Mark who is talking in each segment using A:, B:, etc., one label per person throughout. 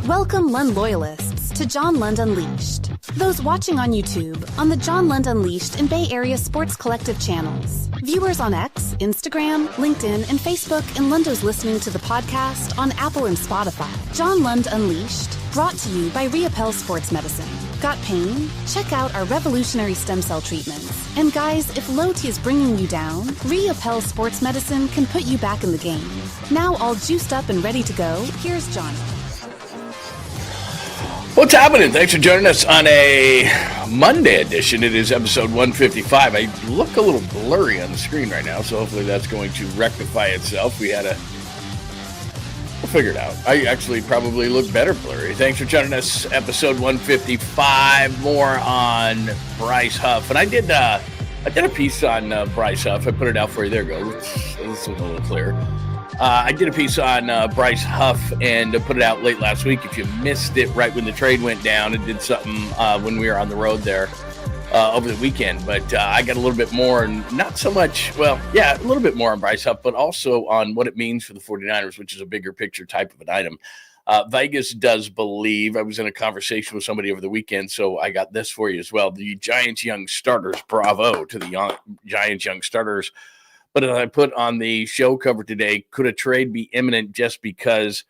A: Welcome Lund loyalists to John Lund Unleashed. Those watching on YouTube, on the John Lund Unleashed and Bay Area Sports Collective channels. Viewers on X, Instagram, LinkedIn, and Facebook, and Lundos listening to the podcast on Apple and Spotify. John Lund Unleashed, brought to you by ROUPP Sports Medicine. Got pain? Check out our revolutionary stem cell treatments. And guys, if low T is bringing you down, ROUPP Sports Medicine can put you back in the game. Now all juiced up and ready to go, here's Johnny.
B: What's happening? Thanks for joining us on a Monday edition. It is episode 155. I look a little blurry on the screen right now, so hopefully that's going to rectify itself. We'll figure it out. I actually probably look better blurry. Thanks for joining us. Episode 155. More on Bryce Huff. And I did a piece on Bryce Huff. I put it out for you. There you go. Let's look a little clearer. I did a piece on Bryce Huff and put it out late last week. If you missed it right when the trade went down, it did something when we were on the road there over the weekend. But I got a little bit more, and not so much, a little bit more on Bryce Huff, but also on what it means for the 49ers, which is a bigger picture type of an item. Vegas does believe, I was in a conversation with somebody over the weekend, so I got this for you as well. The Giants young starters, bravo to the Giants young starters. But as I put on the show cover today, could a trade be imminent just because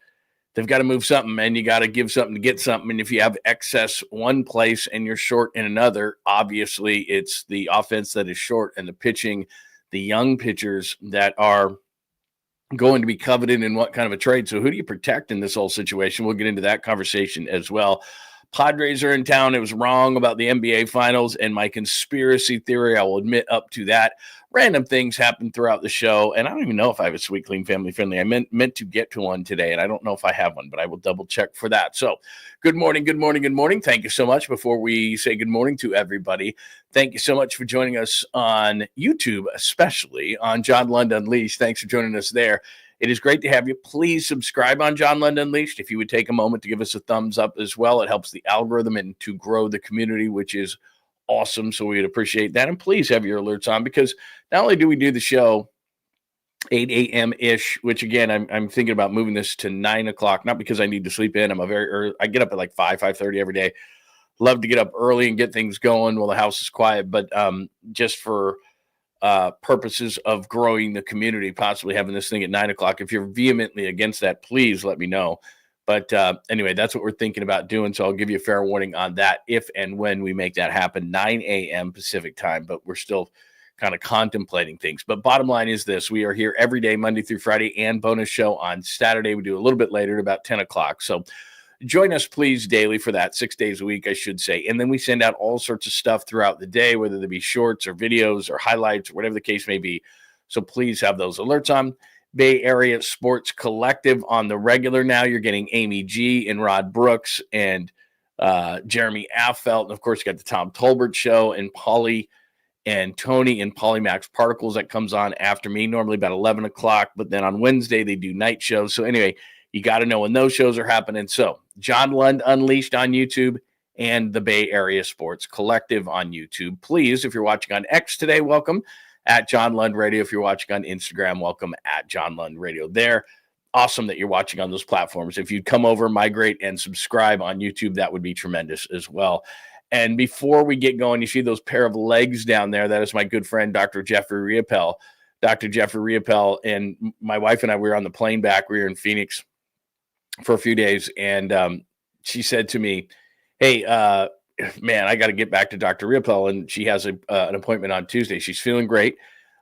B: they've got to move something and you got to give something to get something? And if you have excess one place and you're short in another, obviously it's the offense that is short and the pitching, the young pitchers that are going to be coveted in what kind of a trade. So who do you protect in this whole situation? We'll get into that conversation as well. Padres are in town. It was wrong about the NBA Finals and my conspiracy theory. I will admit up to that. Random things happen throughout the show, and I don't even know if I have a Sweet Clean Family Friendly. I meant to get to one today, and I don't know if I have one, but I will double check for that. So good morning, good morning, good morning. Thank you so much. Before we say good morning to everybody, thank you so much for joining us on YouTube, especially on John Lund Unleashed. Thanks for joining us there. It is great to have you. Please subscribe on John Lund Unleashed. If you would take a moment to give us a thumbs up as well, it helps the algorithm and to grow the community, which is awesome. So we'd appreciate that. And please have your alerts on, because not only do we do the show 8 a.m.-ish, which again, I'm thinking about moving this to 9 o'clock, not because I need to sleep in. I get up at like 5:30 every day. Love to get up early and get things going while the house is quiet, but just for purposes of growing the community, possibly having this thing at 9 o'clock. If you're vehemently against that, please let me know. But anyway, that's what we're thinking about doing. So I'll give you a fair warning on that if and when we make that happen, 9 a.m. Pacific time. But we're still kind of contemplating things. But bottom line is this. We are here every day, Monday through Friday, and bonus show on Saturday. We do a little bit later, about 10 o'clock. So join us, please, daily for that, 6 days a week, I should say. And then we send out all sorts of stuff throughout the day, whether they be shorts or videos or highlights or whatever the case may be. So please have those alerts on. Bay Area Sports Collective on the regular now. You're getting Amy G and Rod Brooks and Jeremy Affelt. And, of course, you got the Tom Tolbert Show and Polly and Tony and Polymax Particles that comes on after me, normally about 11 o'clock. But then on Wednesday, they do night shows. So anyway, you got to know when those shows are happening. So John Lund Unleashed on YouTube and the Bay Area Sports Collective on YouTube. Please, if you're watching on X today, welcome at John Lund Radio. If you're watching on Instagram, welcome at John Lund Radio there. Awesome that you're watching on those platforms. If you'd come over, migrate, and subscribe on YouTube, that would be tremendous as well. And before we get going, you see those pair of legs down there. That is my good friend, Dr. Jeffrey ROUPP. Dr. Jeffrey ROUPP and my wife and I, we were on the plane back. We were in Phoenix for a few days, and she said to me, hey, man, I got to get back to Dr. ROUPP, and she has an appointment on Tuesday. She's feeling great.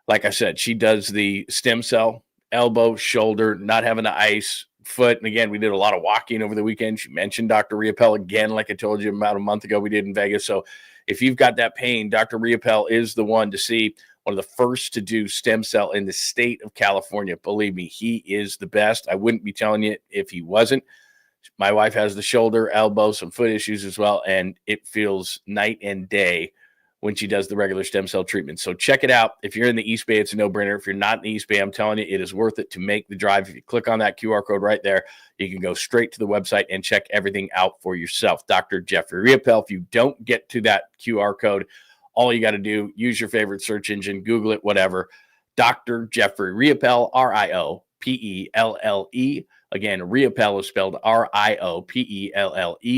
B: Like I said, she does the stem cell, elbow, shoulder, not having the ice, foot. And again, we did a lot of walking over the weekend. She mentioned Dr. ROUPP again, like I told you about a month ago we did in Vegas. So if you've got that pain, Dr. ROUPP is the one to see. One of the first to do stem cell in the state of California. Believe me, he is the best. I wouldn't be telling you if he wasn't. My wife has the shoulder, elbow, some foot issues as well, and it feels night and day when she does the regular stem cell treatment. So check it out. If you're in the East Bay, it's a no-brainer. If you're not in the East Bay, I'm telling you, it is worth it to make the drive. If you click on that QR code right there, you can go straight to the website and check everything out for yourself. Dr. Jeffrey ROUPP. If you don't get to that QR code, all you got to do, use your favorite search engine, Google it, whatever. Dr. Jeffrey ROUPP, RIOUPP. P-E-L-L-E. Again, RIOPELL is spelled R-I-O-P-E-L-L-E.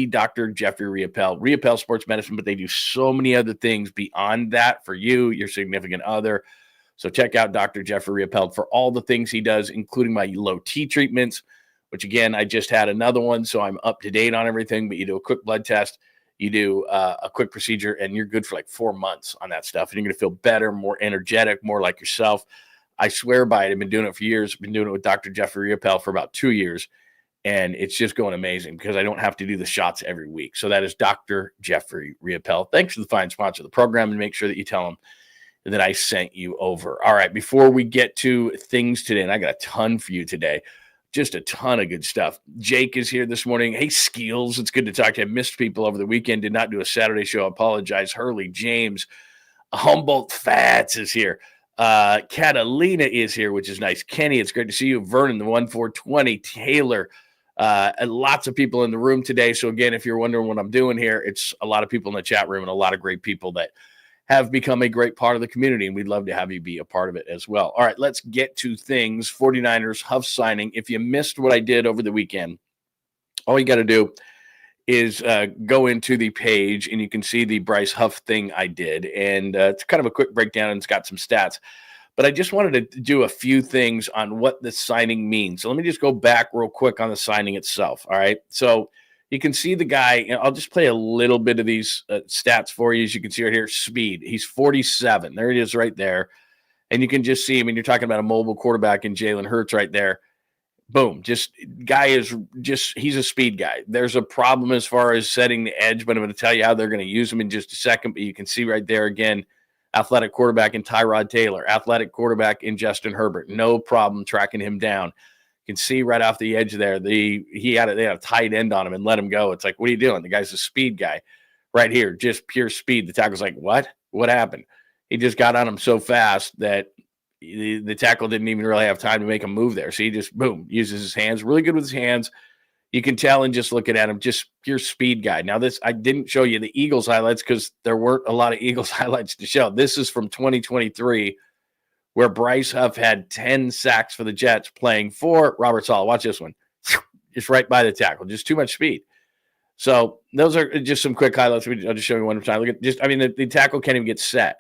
B: Dr. Jeffrey RIOPELL. RIOPELL Sports Medicine, but they do so many other things beyond that for you, your significant other. So check out Dr. Jeffrey RIOPELL for all the things he does, including my low T treatments, which, again, I just had another one, so I'm up to date on everything. But you do a quick blood test, you do a quick procedure, and you're good for like 4 months on that stuff. And you're going to feel better, more energetic, more like yourself. I swear by it. I've been doing it for years. I've been doing it with Dr. Jeffrey RIOPELL for about 2 years. And it's just going amazing because I don't have to do the shots every week. So that is Dr. Jeffrey RIOPELL. Thanks for the fine sponsor of the program, and make sure that you tell them that I sent you over. All right, before we get to things today, and I got a ton for you today, just a ton of good stuff. Jake is here this morning. Hey, Skeels, it's good to talk to you. I missed people over the weekend, did not do a Saturday show. I apologize. Hurley, James, Humboldt Fats is here. Catalina is here, which is nice. Kenny, it's great to see you. Vernon, the 1420, Taylor, and lots of people in the room today. So again, if you're wondering what I'm doing here, it's a lot of people in the chat room and a lot of great people that have become a great part of the community, and we'd love to have you be a part of it as well. All right, let's get to things. 49ers Huff signing. If you missed what I did over the weekend, all you got to do is go into the page, and you can see the Bryce Huff thing I did. And it's kind of a quick breakdown, and it's got some stats. But I just wanted to do a few things on what the signing means. So let me just go back real quick on the signing itself, all right? So you can see the guy, and I'll just play a little bit of these stats for you. As you can see right here, speed. He's 47. There it is right there. And you can just see, I mean, you're talking about a mobile quarterback in Jalen Hurts right there. Boom. He's a speed guy. There's a problem as far as setting the edge, but I'm going to tell you how they're going to use him in just a second. But you can see right there again, athletic quarterback in Tyrod Taylor, athletic quarterback in Justin Herbert. No problem tracking him down. You can see right off the edge there, they had a tight end on him and let him go. It's like, what are you doing? The guy's a speed guy right here, just pure speed. The tackle's like, what? What happened? He just got on him so fast that the tackle didn't even really have time to make a move there. So he just, boom, uses his hands. Really good with his hands. You can tell and just looking at him, just pure speed guy. Now, this, I didn't show you the Eagles highlights because there weren't a lot of Eagles highlights to show. This is from 2023, where Bryce Huff had 10 sacks for the Jets playing for Robert Saleh. Watch this one. Just right by the tackle. Just too much speed. So those are just some quick highlights. I'll just show you one more time. Look at the tackle can't even get set.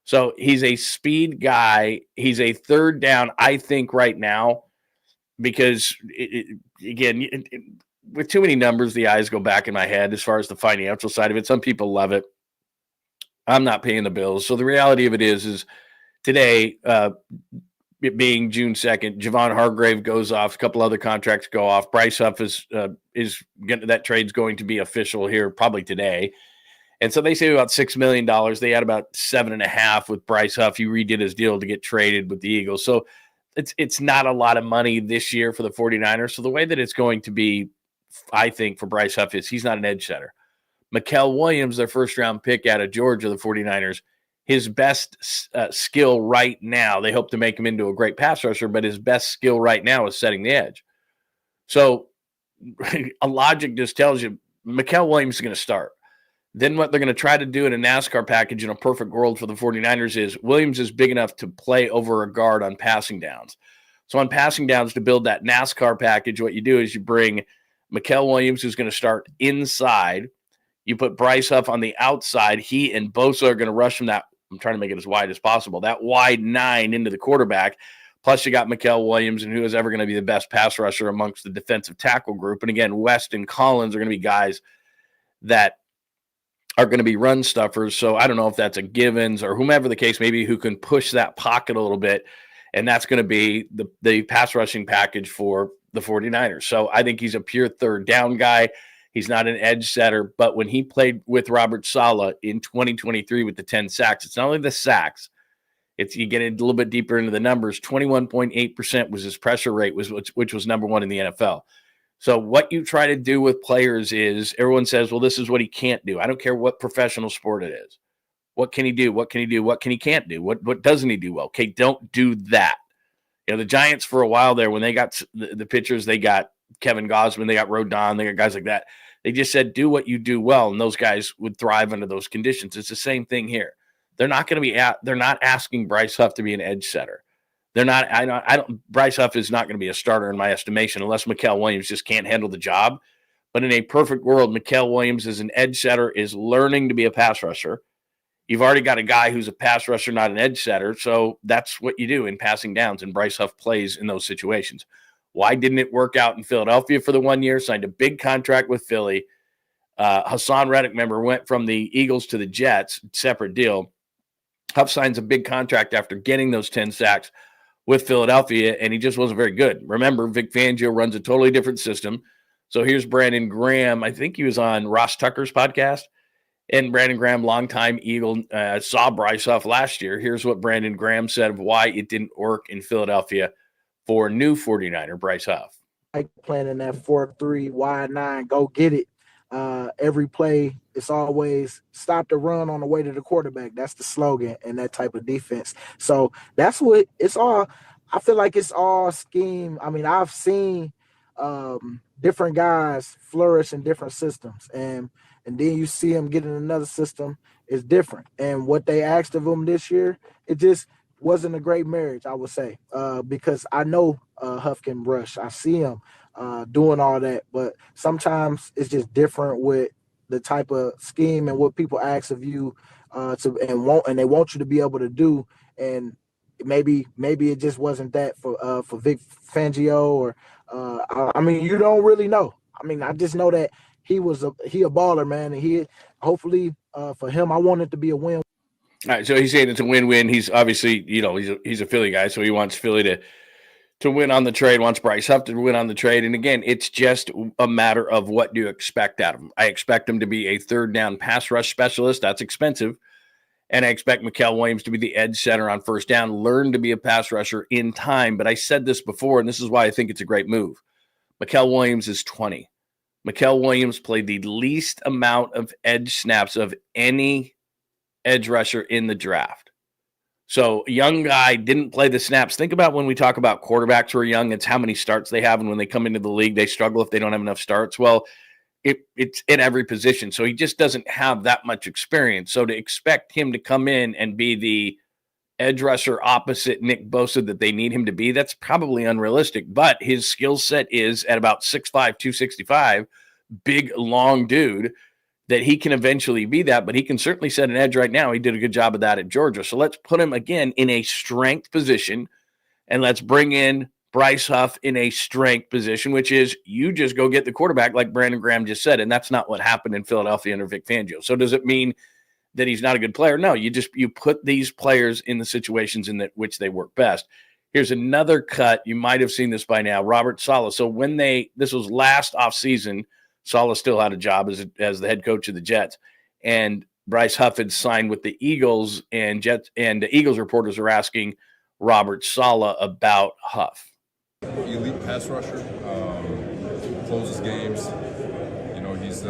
B: So he's a speed guy. He's a third down, I think, right now, because, with too many numbers, the eyes go back in my head as far as the financial side of it. Some people love it. I'm not paying the bills. So the reality of it is today, it being June 2nd, Javon Hargrave goes off. A couple other contracts go off. Bryce Huff is that trade's going to be official here probably today. And so they say about $6 million. They had about 7.5 with Bryce Huff. He redid his deal to get traded with the Eagles. So it's not a lot of money this year for the 49ers. So the way that it's going to be, I think, for Bryce Huff is he's not an edge setter. Mikael Williams, their first-round pick out of Georgia, the 49ers, his best skill right now, they hope to make him into a great pass rusher, but his best skill right now is setting the edge. So a logic just tells you Mikael Williams is going to start. Then what they're going to try to do in a NASCAR package in a perfect world for the 49ers is Williams is big enough to play over a guard on passing downs. So on passing downs, to build that NASCAR package, what you do is you bring Mikael Williams, who's going to start inside. You put Bryce Huff on the outside. He and Bosa are going to rush from that. I'm trying to make it as wide as possible. That wide 9 into the quarterback. Plus you got Mikael Williams, and who is ever going to be the best pass rusher amongst the defensive tackle group. And again, West and Collins are going to be guys that are going to be run stuffers. So I don't know if that's a Givens or whomever the case may be who can push that pocket a little bit. And that's going to be the pass rushing package for the 49ers. So I think he's a pure third down guy. He's not an edge setter. But when he played with Robert Saleh in 2023 with the 10 sacks, it's not only the sacks. It's you get a little bit deeper into the numbers. 21.8% was his pressure rate, which was number 1 in the NFL. So what you try to do with players is everyone says, well, this is what he can't do. I don't care what professional sport it is. What can he do? What can he do? What can he can't do? What doesn't he do well? Okay, don't do that. The Giants for a while there, when they got the pitchers, they got Kevin Gausman, they got Rodon, they got guys like that. They just said, do what you do well, and those guys would thrive under those conditions. It's the same thing here. They're not going to be they're not asking Bryce Huff to be an edge setter. They're not. I don't. Bryce Huff is not going to be a starter in my estimation unless Mikael Williams just can't handle the job. But in a perfect world, Mikael Williams is an edge setter, is learning to be a pass rusher. You've already got a guy who's a pass rusher, not an edge setter. So that's what you do in passing downs, and Bryce Huff plays in those situations. Why didn't it work out in Philadelphia for the 1 year? Signed a big contract with Philly. Hassan Reddick, remember, went from the Eagles to the Jets, separate deal. Huff signs a big contract after getting those 10 sacks with Philadelphia, and he just wasn't very good. Remember, Vic Fangio runs a totally different system. So here's Brandon Graham. I think he was on Ross Tucker's podcast. And Brandon Graham, longtime Eagle, saw Bryce Huff last year. Here's what Brandon Graham said of why it didn't work in Philadelphia for new 49er Bryce Huff.
C: Like playing in that 4-3, wide 9, go get it. Every play, it's always stop the run on the way to the quarterback. That's the slogan in that type of defense. So that's what it's all. I feel like it's all scheme. I mean, I've seen different guys flourish in different systems, and then you see them get in another system, it's different. And what they asked of them this year, it just wasn't a great marriage, I would say, because I know Huff can rush. I see him doing all that, but sometimes it's just different with the type of scheme and what people ask of you and they want you to be able to do. And maybe it just wasn't that for Vic Fangio, or I mean, you don't really know. I mean, I just know that he a baller, man, and he hopefully for him, I want it to be a win.
B: All right, so he's saying it's a win-win. He's obviously, he's a Philly guy, so he wants Philly to win on the trade, wants Bryce Huff to win on the trade. And again, it's just a matter of what do you expect out of him. I expect him to be a third down pass rush specialist. That's expensive. And I expect Mikael Williams to be the edge center on first down, learn to be a pass rusher in time. But I said this before, and this is why I think it's a great move. Mikael Williams is 20. Mikael Williams played the least amount of edge snaps of any edge rusher in the draft. So a young guy didn't play the snaps. Think about when we talk about quarterbacks who are young, it's how many starts they have. And when they come into the league, they struggle if they don't have enough starts. Well, it's in every position. So he just doesn't have that much experience. So to expect him to come in and be the edge rusher opposite Nick Bosa that they need him to be, that's probably unrealistic. But his skill set is at about 6'5", 265, big, long dude, that he can eventually be that, but he can certainly set an edge right now. He did a good job of that at Georgia. So let's put him again in a strength position, and let's bring in Bryce Huff in a strength position, which is you just go get the quarterback like Brandon Graham just said, and that's not what happened in Philadelphia under Vic Fangio. So does it mean that he's not a good player? No, you put these players in the situations in which they work best. Here's another cut. You might have seen this by now. Robert Saleh. So this was last offseason, Saleh still had a job as the head coach of the Jets, and Bryce Huff had signed with the Eagles, and the Eagles reporters are asking Robert Saleh about Huff.
D: Elite pass rusher, closes games. He's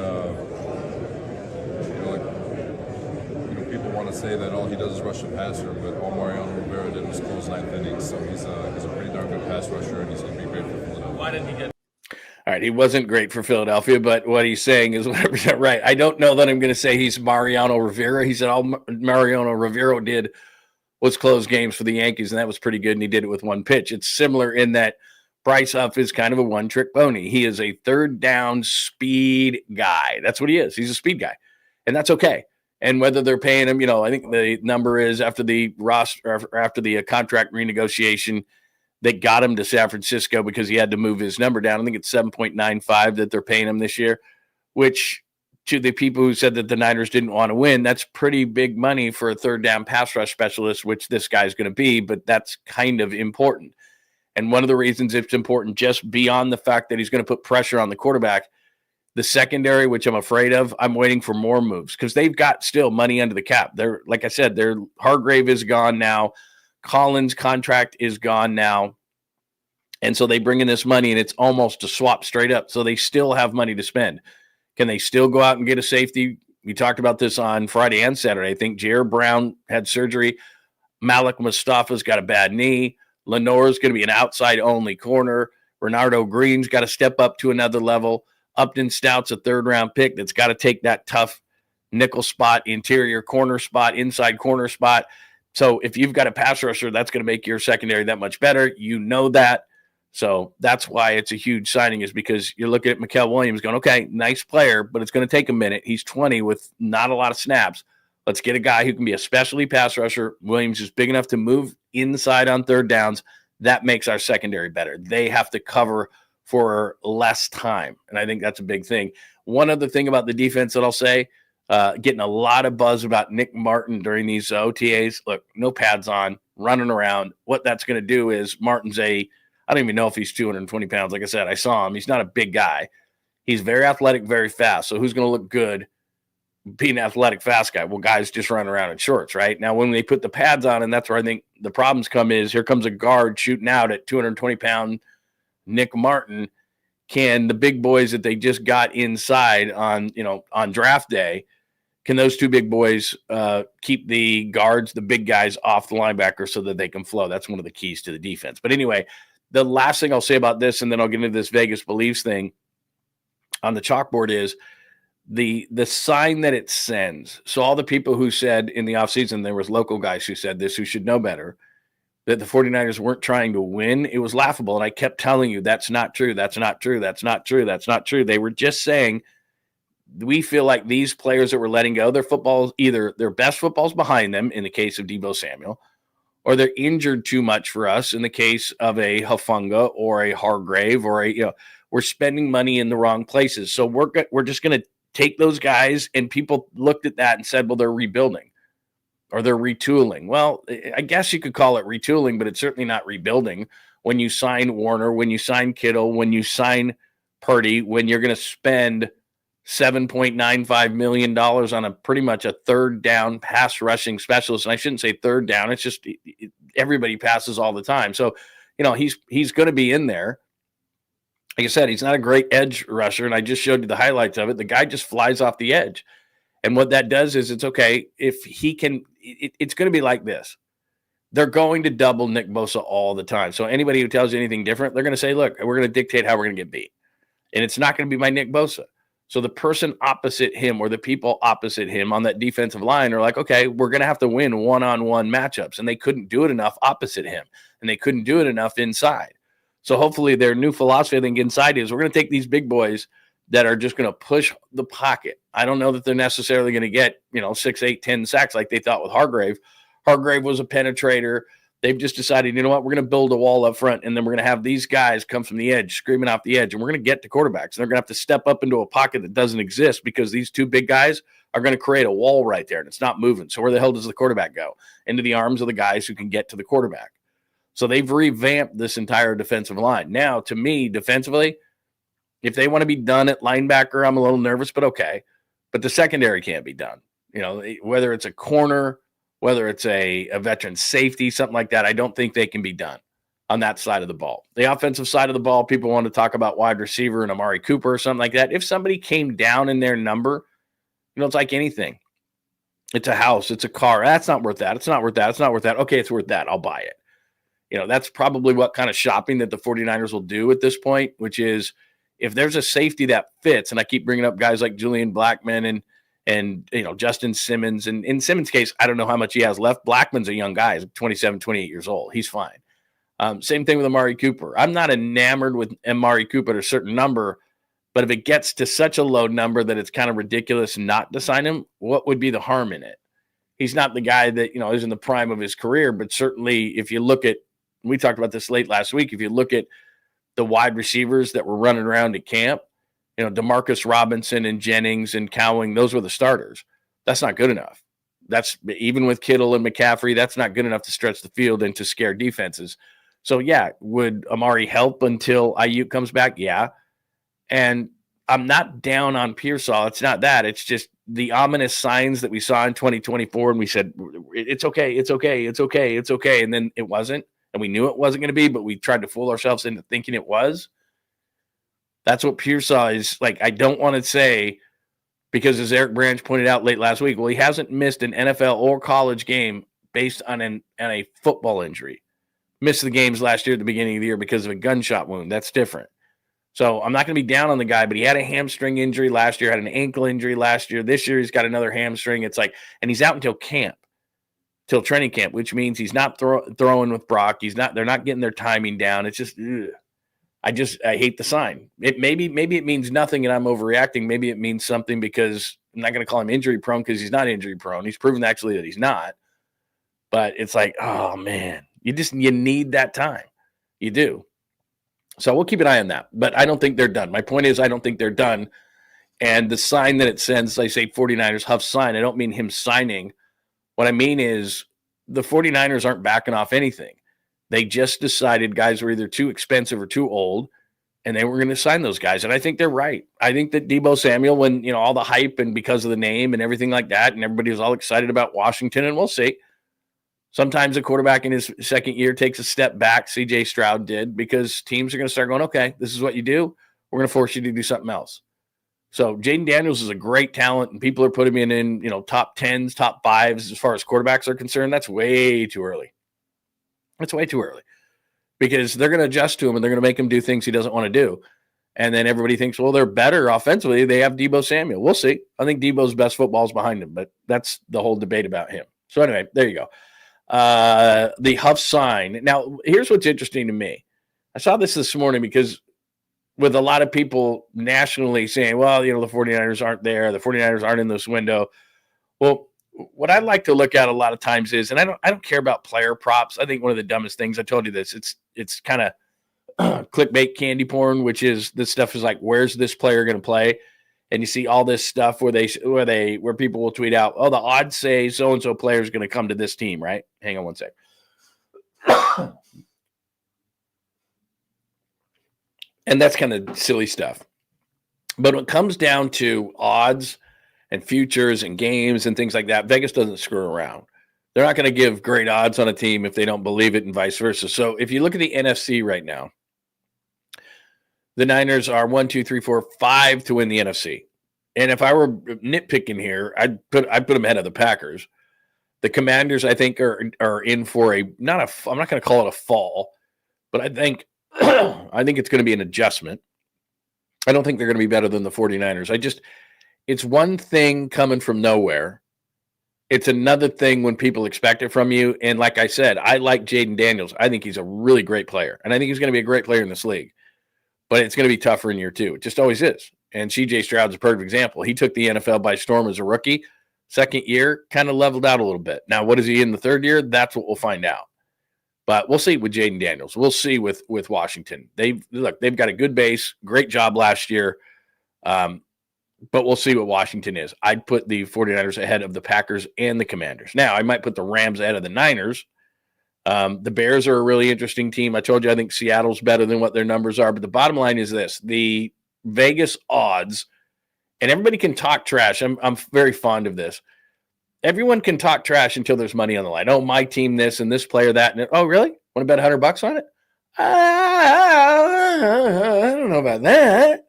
D: people want to say that all he does is rush the passer, but all Mariano Rivera did was close 9th innings. So he's a pretty darn good pass rusher, and he's going to be great for Philadelphia. Why didn't he get?
B: All right, he wasn't great for Philadelphia, but what he's saying is 100% right. I don't know that I'm going to say he's Mariano Rivera. He said all Mariano Rivera did was close games for the Yankees, and that was pretty good, and he did it with one pitch. It's similar in that Bryce Huff is kind of a one-trick pony. He is a third-down speed guy. That's what he is. He's a speed guy, and that's okay. And whether they're paying him, I think the number is after the contract renegotiation, they got him to San Francisco because he had to move his number down. I think it's 7.95 that they're paying him this year, which to the people who said that the Niners didn't want to win, that's pretty big money for a third down pass rush specialist, which this guy's going to be, but that's kind of important. And one of the reasons it's important, just beyond the fact that he's going to put pressure on the quarterback, the secondary, which I'm afraid of, I'm waiting for more moves because they've got still money under the cap. They're, like I said, their Hargrave is gone now. Collins' contract is gone now. And so they bring in this money, and it's almost a swap straight up. So they still have money to spend. Can they still go out and get a safety? We talked about this on Friday and Saturday. I think Jair Brown had surgery. Malik Mustafa's got a bad knee. Lenore's going to be an outside-only corner. Renardo Green's got to step up to another level. Upton Stout's a third-round pick that's got to take that tough nickel spot, interior corner spot, inside corner spot. So if you've got a pass rusher, that's going to make your secondary that much better. You know that. So that's why it's a huge signing, is because you're looking at Mikael Williams going, okay, nice player, but it's going to take a minute. He's 20 with not a lot of snaps. Let's get a guy who can be a specialty pass rusher. Williams is big enough to move inside on third downs. That makes our secondary better. They have to cover for less time, and I think that's a big thing. One other thing about the defense that I'll say, getting a lot of buzz about Nick Martin during these OTAs. Look, no pads on, running around. What that's going to do is Martin's I don't even know if he's 220 pounds. Like I said, I saw him. He's not a big guy. He's very athletic, very fast. So who's going to look good being an athletic, fast guy? Well, guys just run around in shorts, right? Now, when they put the pads on, and that's where I think the problems come, is here comes a guard shooting out at 220-pound Nick Martin. Can the big boys that they just got inside on draft day, can those two big boys keep the guards, the big guys, off the linebacker so that they can flow? That's one of the keys to the defense. But anyway, the last thing I'll say about this, and then I'll get into this Vegas beliefs thing on the chalkboard, is the sign that it sends. So all the people who said in the offseason, there was local guys who said this, who should know better, that the 49ers weren't trying to win. It was laughable. And I kept telling you, that's not true. That's not true. That's not true. That's not true. They were just saying, we feel like these players that we're letting go, their football, either their best football's behind them in the case of Deebo Samuel, or they're injured too much for us in the case of a Hufanga or a Hargrave, or we're spending money in the wrong places. So we're just going to take those guys, and people looked at that and said, well, they're rebuilding or they're retooling. Well, I guess you could call it retooling, but it's certainly not rebuilding. When you sign Warner, when you sign Kittle, when you sign Purdy, when you're going to spend $7.95 million on a pretty much a third down pass rushing specialist. And I shouldn't say third down. It's just everybody passes all the time. So, he's going to be in there. Like I said, he's not a great edge rusher. And I just showed you the highlights of it. The guy just flies off the edge. And what that does is, it's okay if he can, it's going to be like this. They're going to double Nick Bosa all the time. So anybody who tells you anything different, they're going to say, look, we're going to dictate how we're going to get beat. And it's not going to be by Nick Bosa. So the person opposite him, or the people opposite him on that defensive line, are like, okay, we're going to have to win one-on-one matchups. And they couldn't do it enough opposite him. And they couldn't do it enough inside. So hopefully their new philosophy, I think, inside is, we're going to take these big boys that are just going to push the pocket. I don't know that they're necessarily going to get, 6, 8, 10 sacks like they thought with Hargrave. Hargrave was a penetrator. They've just decided, you know what, we're going to build a wall up front, and then we're going to have these guys come from the edge, screaming off the edge, and we're going to get to quarterbacks. And they're going to have to step up into a pocket that doesn't exist, because these two big guys are going to create a wall right there, and it's not moving. So where the hell does the quarterback go? Into the arms of the guys who can get to the quarterback. So they've revamped this entire defensive line. Now, to me, defensively, if they want to be done at linebacker, I'm a little nervous, but okay. But the secondary can't be done. Whether it's a corner, whether it's a veteran safety, something like that, I don't think they can be done on that side of the ball. The offensive side of the ball, people want to talk about wide receiver and Amari Cooper or something like that. If somebody came down in their number, it's like anything. It's a house. It's a car. That's not worth that. It's not worth that. It's not worth that. Okay, it's worth that. I'll buy it. That's probably what kind of shopping that the 49ers will do at this point, which is, if there's a safety that fits, and I keep bringing up guys like Julian Blackmon and Justin Simmons. And in Simmons' case, I don't know how much he has left. Blackman's a young guy. He's 27, 28 years old. He's fine. Same thing with Amari Cooper. I'm not enamored with Amari Cooper at a certain number, but if it gets to such a low number that it's kind of ridiculous not to sign him, what would be the harm in it? He's not the guy that, is in the prime of his career, but certainly if you look at, we talked about this late last week, if you look at the wide receivers that were running around at camp, DeMarcus Robinson and Jennings and Cowing, those were the starters. That's not good enough. That's, even with Kittle and McCaffrey, that's not good enough to stretch the field and to scare defenses. So, yeah, would Amari help until Ayuk comes back? Yeah. And I'm not down on Pearsall. It's not that. It's just the ominous signs that we saw in 2024, and we said, it's okay, it's okay, it's okay, it's okay. And then it wasn't. And we knew it wasn't going to be, but we tried to fool ourselves into thinking it was. That's what Pearsall is like. I don't want to say, because as Eric Branch pointed out late last week, well, he hasn't missed an NFL or college game based on a football injury. Missed the games last year at the beginning of the year because of a gunshot wound. That's different. So I'm not going to be down on the guy, but he had a hamstring injury last year, had an ankle injury last year. This year he's got another hamstring. It's like, and he's out until camp. till training camp, which means he's not throwing with Brock. They're not getting their timing down. It's just, I hate the sign. Maybe it means nothing and I'm overreacting. Maybe it means something because I'm not going to call him injury prone because he's not injury prone. He's proven actually that he's not. But it's like, oh man, you need that time. You do. So we'll keep an eye on that. But I don't think they're done. My point is, I don't think they're done. And the sign that it sends, I say 49ers Huff sign, I don't mean him signing. What I mean is the 49ers aren't backing off anything. They just decided guys were either too expensive or too old, and they were going to sign those guys. And I think they're right. I think that Deebo Samuel, when, all the hype and because of the name and everything like that, and everybody was all excited about Washington, and we'll see. Sometimes a quarterback in his second year takes a step back. C.J. Stroud did, because teams are going to start going, okay, this is what you do. We're going to force you to do something else. So Jaden Daniels is a great talent, and people are putting him in, top 10s, top 5s as far as quarterbacks are concerned. That's way too early. That's way too early, because they're going to adjust to him and they're going to make him do things he doesn't want to do. And then everybody thinks, well, they're better offensively. They have Deebo Samuel. We'll see. I think Deebo's best football is behind him, but that's the whole debate about him. So anyway, there you go. The Huff sign. Now, here's what's interesting to me. I saw this morning because with a lot of people nationally saying, well, the 49ers aren't there. The 49ers aren't in this window. Well, what I like to look at a lot of times is, and I don't care about player props. I think one of the dumbest things, I told you this, it's kind of clickbait candy porn, which is this stuff is like, where's this player going to play? And you see all this stuff where people will tweet out, oh, the odds say so-and-so player is going to come to this team, right? Hang on one sec. And that's kind of silly stuff. But when it comes down to odds and futures and games and things like that, Vegas doesn't screw around. They're not going to give great odds on a team if they don't believe it, and vice versa. So if you look at the NFC right now, the Niners are 1, 2, 3, 4, 5 to win the NFC. And if I were nitpicking here, I'd put them ahead of the Packers. The Commanders, I think, are in for I'm not going to call it a fall, but I think it's going to be an adjustment. I don't think they're going to be better than the 49ers. It's one thing coming from nowhere. It's another thing when people expect it from you. And like I said, I like Jaden Daniels. I think he's a really great player. And I think he's going to be a great player in this league. But it's going to be tougher in year 2. It just always is. And C.J. Stroud's a perfect example. He took the NFL by storm as a rookie. Second year, kind of leveled out a little bit. Now, what is he in the third year? That's what we'll find out. But we'll see with Jaden Daniels. We'll see with Washington. They've got a good base, great job last year. But we'll see what Washington is. I'd put the 49ers ahead of the Packers and the Commanders. Now, I might put the Rams ahead of the Niners. The Bears are a really interesting team. I told you I think Seattle's better than what their numbers are. But the bottom line is this. The Vegas odds, and everybody can talk trash. I'm very fond of this. Everyone can talk trash until there's money on the line. Oh, my team this and this player that. And oh, really? Want to bet $100 on it? I don't know about that.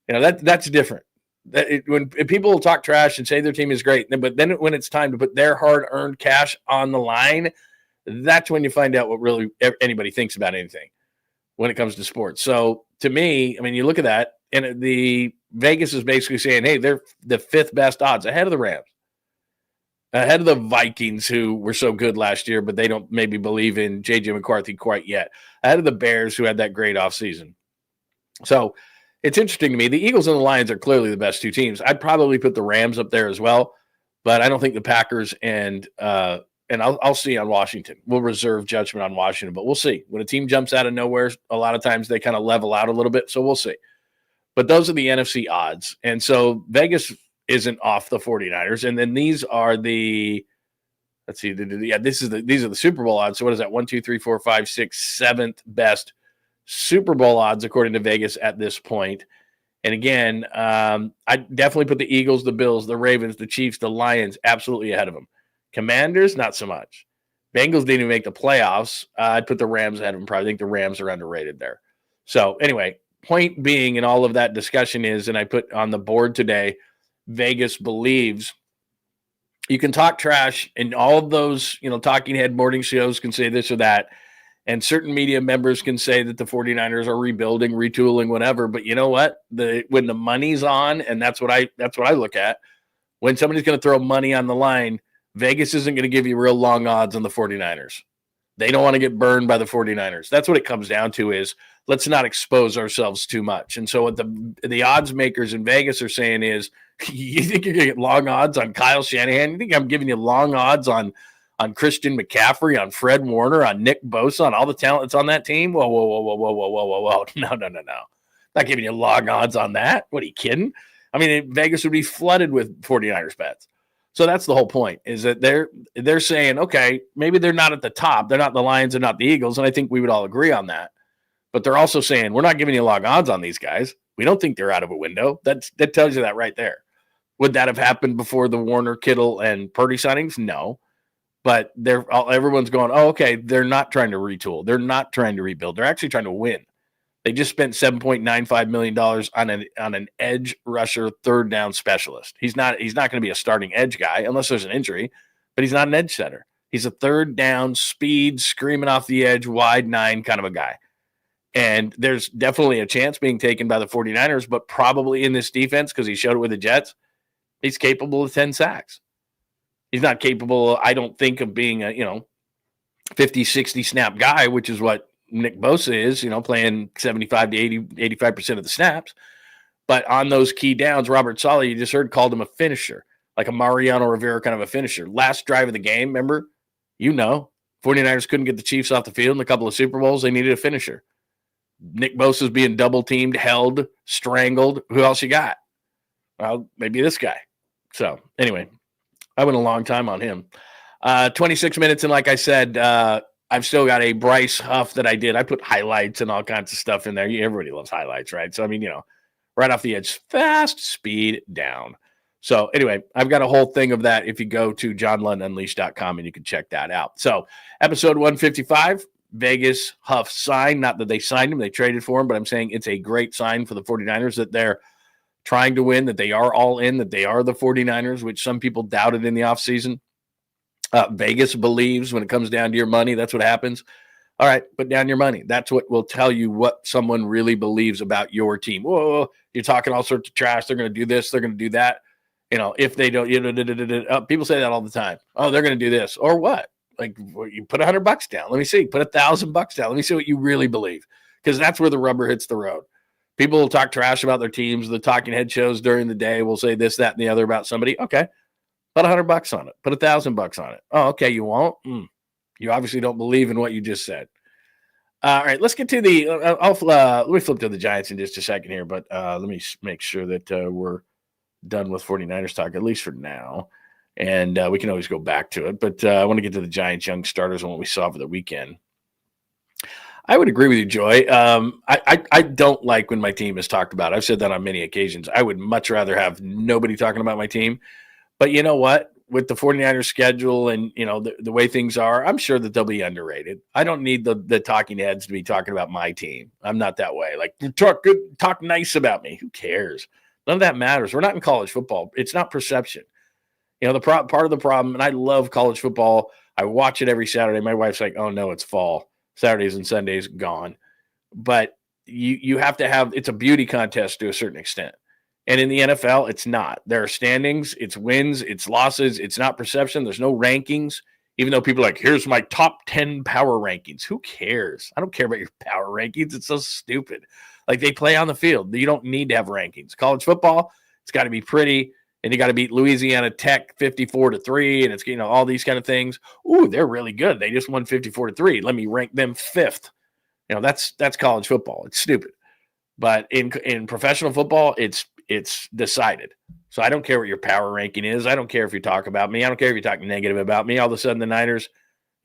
B: That's different. When people talk trash and say their team is great, but then when it's time to put their hard-earned cash on the line, that's when you find out what really anybody thinks about anything when it comes to sports. So to me, I mean, you look at that, and the Vegas is basically saying, hey, they're the 5th best odds ahead of the Rams, ahead of the Vikings, who were so good last year, but they don't maybe believe in J.J. McCarthy quite yet, ahead of the Bears, who had that great offseason. So it's interesting to me. The Eagles and the Lions are clearly the best 2 teams. I'd probably put the Rams up there as well, but I don't think the Packers and I'll see on Washington. We'll reserve judgment on Washington, but we'll see. When a team jumps out of nowhere, a lot of times they kind of level out a little bit, so we'll see. But those are the NFC odds. And so Vegas isn't off the 49ers. And then these are these are the Super Bowl odds. So what is that? 1, 2, 3, 4, 5, 6, 7th best Super Bowl odds according to Vegas at this point. And again, I definitely put the Eagles, the Bills, the Ravens, the Chiefs, the Lions absolutely ahead of them. Commanders, not so much. Bengals didn't even make the playoffs. I'd put the Rams ahead of them. Probably think the Rams are underrated there. So anyway, point being in all of that discussion is, and I put on the board today, Vegas believes you can talk trash, and all of those, talking head morning shows can say this or that, and certain media members can say that the 49ers are rebuilding, retooling, whatever. But you know what? When the money's on, and that's what I look at, when somebody's going to throw money on the line, Vegas isn't going to give you real long odds on the 49ers. They don't want to get burned by the 49ers. That's what it comes down to is let's not expose ourselves too much. And so what the odds makers in Vegas are saying is, you think you're going to get long odds on Kyle Shanahan? You think I'm giving you long odds on Christian McCaffrey, on Fred Warner, on Nick Bosa, on all the talent that's on that team? Whoa. No. Not giving you long odds on that. What, are you kidding? I mean, Vegas would be flooded with 49ers bets. So that's the whole point, is that they're saying, okay, maybe they're not at the top. They're not the Lions and not the Eagles, and I think we would all agree on that. But they're also saying, we're not giving you long odds on these guys. We don't think they're out of a window. That tells you that right there. Would that have happened before the Warner, Kittle, and Purdy signings? No. But everyone's going, oh, okay, they're not trying to retool. They're not trying to rebuild. They're actually trying to win. They just spent $7.95 million on an edge rusher third down specialist. He's not going to be a starting edge guy unless there's an injury, but he's not an edge setter. He's a third down, speed, screaming off the edge, wide nine kind of a guy. And there's definitely a chance being taken by the 49ers, but probably in this defense, because he showed it with the Jets, he's capable of 10 sacks. He's not capable, I don't think, of being a 50, 60 snap guy, which is what Nick Bosa is, playing 75 to 80, 85% of the snaps. But on those key downs, Robert Saleh, you just heard, called him a finisher, like a Mariano Rivera kind of a finisher. Last drive of the game, remember? 49ers couldn't get the Chiefs off the field in a couple of Super Bowls. They needed a finisher. Nick Bosa's being double teamed, held, strangled. Who else you got? Well, maybe this guy. So anyway, I went a long time on him. 26 minutes, and like I said, I've still got a Bryce Huff that I did. I put highlights and all kinds of stuff in there. Everybody loves highlights, right? So, I mean, right off the edge, fast, speed, down. So, anyway, I've got a whole thing of that if you go to johnlundunleashed.com and you can check that out. So, episode 155, Vegas Huff sign. Not that they signed him, they traded for him, but I'm saying it's a great sign for the 49ers that they're trying to win, that they are all in, that they are the 49ers, which some people doubted in the offseason. Vegas believes when it comes down to your money, that's what happens. All right, put down your money. That's what will tell you what someone really believes about your team. Whoa, you're talking all sorts of trash. They're going to do this. They're going to do that. If they don't, people say that all the time. Oh, they're going to do this or what? Like, you put $100 down. Let me see. Put $1,000 down. Let me see what you really believe, because that's where the rubber hits the road. People will talk trash about their teams. The talking head shows during the day will say this, that, and the other about somebody. Okay. Put $100 on it. Put $1,000 on it. Oh, okay. You won't? You obviously don't believe in what you just said. All right. Let's get to the let me flip to the Giants in just a second here, but let me make sure that we're done with 49ers talk, at least for now. And we can always go back to it. But I want to get to the Giants young starters and what we saw over the weekend. I would agree with you, Joy. I don't like when my team is talked about. I've said that on many occasions. I would much rather have nobody talking about my team. But you know what? With the 49ers schedule and, the way things are, I'm sure that they'll be underrated. I don't need the talking heads to be talking about my team. I'm not that way. Like, talk nice about me. Who cares? None of that matters. We're not in college football. It's not perception. Part of the problem, and I love college football. I watch it every Saturday. My wife's like, oh, no, it's fall. Saturdays and Sundays, gone. But you have to have – it's a beauty contest to a certain extent. And in the NFL, it's not. There are standings, it's wins, it's losses, it's not perception. There's no rankings, even though people are like, here's my top 10 power rankings. Who cares? I don't care about your power rankings. It's so stupid. Like, they play on the field. You don't need to have rankings. College football, it's got to be pretty, and you got to beat Louisiana Tech 54-3, and it's, all these kind of things. Ooh, they're really good. They just won 54-3. Let me rank them fifth. That's college football. It's stupid. But in professional football, it's decided. So I don't care what your power ranking is. I don't care if you talk about me. I don't care if you talk negative about me. All of a sudden the Niners,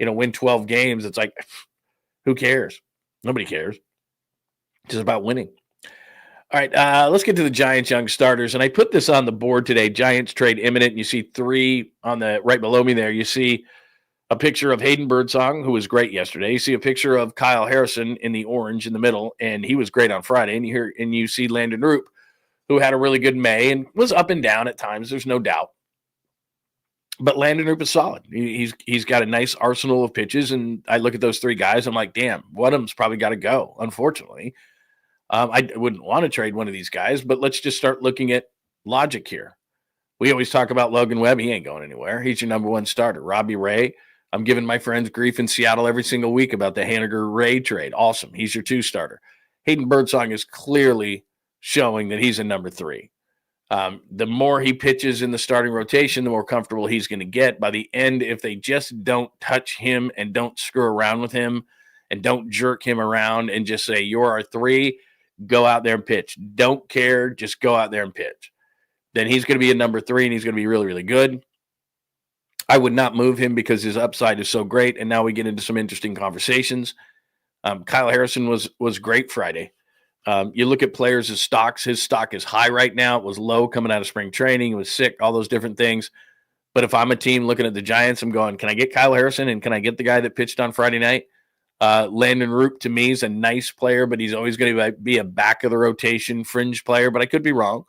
B: win 12 games. It's like, who cares? Nobody cares. It's just about winning. All right, let's get to the Giants young starters. And I put this on the board today. Giants trade imminent. And you see 3 on the right below me there. You see a picture of Hayden Birdsong, who was great yesterday. You see a picture of Kyle Harrison in the orange in the middle, and he was great on Friday. And you see Landon ROUPP, who had a really good May and was up and down at times. There's no doubt. But Landon ROUPP is solid. He's got a nice arsenal of pitches, and I look at those 3 guys. I'm like, damn, one of them's probably got to go, unfortunately. I wouldn't want to trade one of these guys, but let's just start looking at logic here. We always talk about Logan Webb. He ain't going anywhere. He's your number one starter. Robbie Ray. I'm giving my friends grief in Seattle every single week about the Haniger-Ray trade. Awesome. He's your 2 starter. Hayden Birdsong is clearly showing that he's a number 3. The more he pitches in the starting rotation, the more comfortable he's going to get. By the end, if they just don't touch him and don't screw around with him and don't jerk him around and just say, you're our 3, go out there and pitch. Don't care. Just go out there and pitch. Then he's going to be a number 3, and he's going to be really, really good. I would not move him because his upside is so great, and now we get into some interesting conversations. Kyle Harrison was great Friday. You look at players' stocks. His stock is high right now. It was low coming out of spring training. He was sick, all those different things. But if I'm a team looking at the Giants, I'm going, can I get Kyle Harrison, and can I get the guy that pitched on Friday night? Landon ROUPP, to me, is a nice player, but he's always going to be a back-of-the-rotation fringe player, but I could be wrong.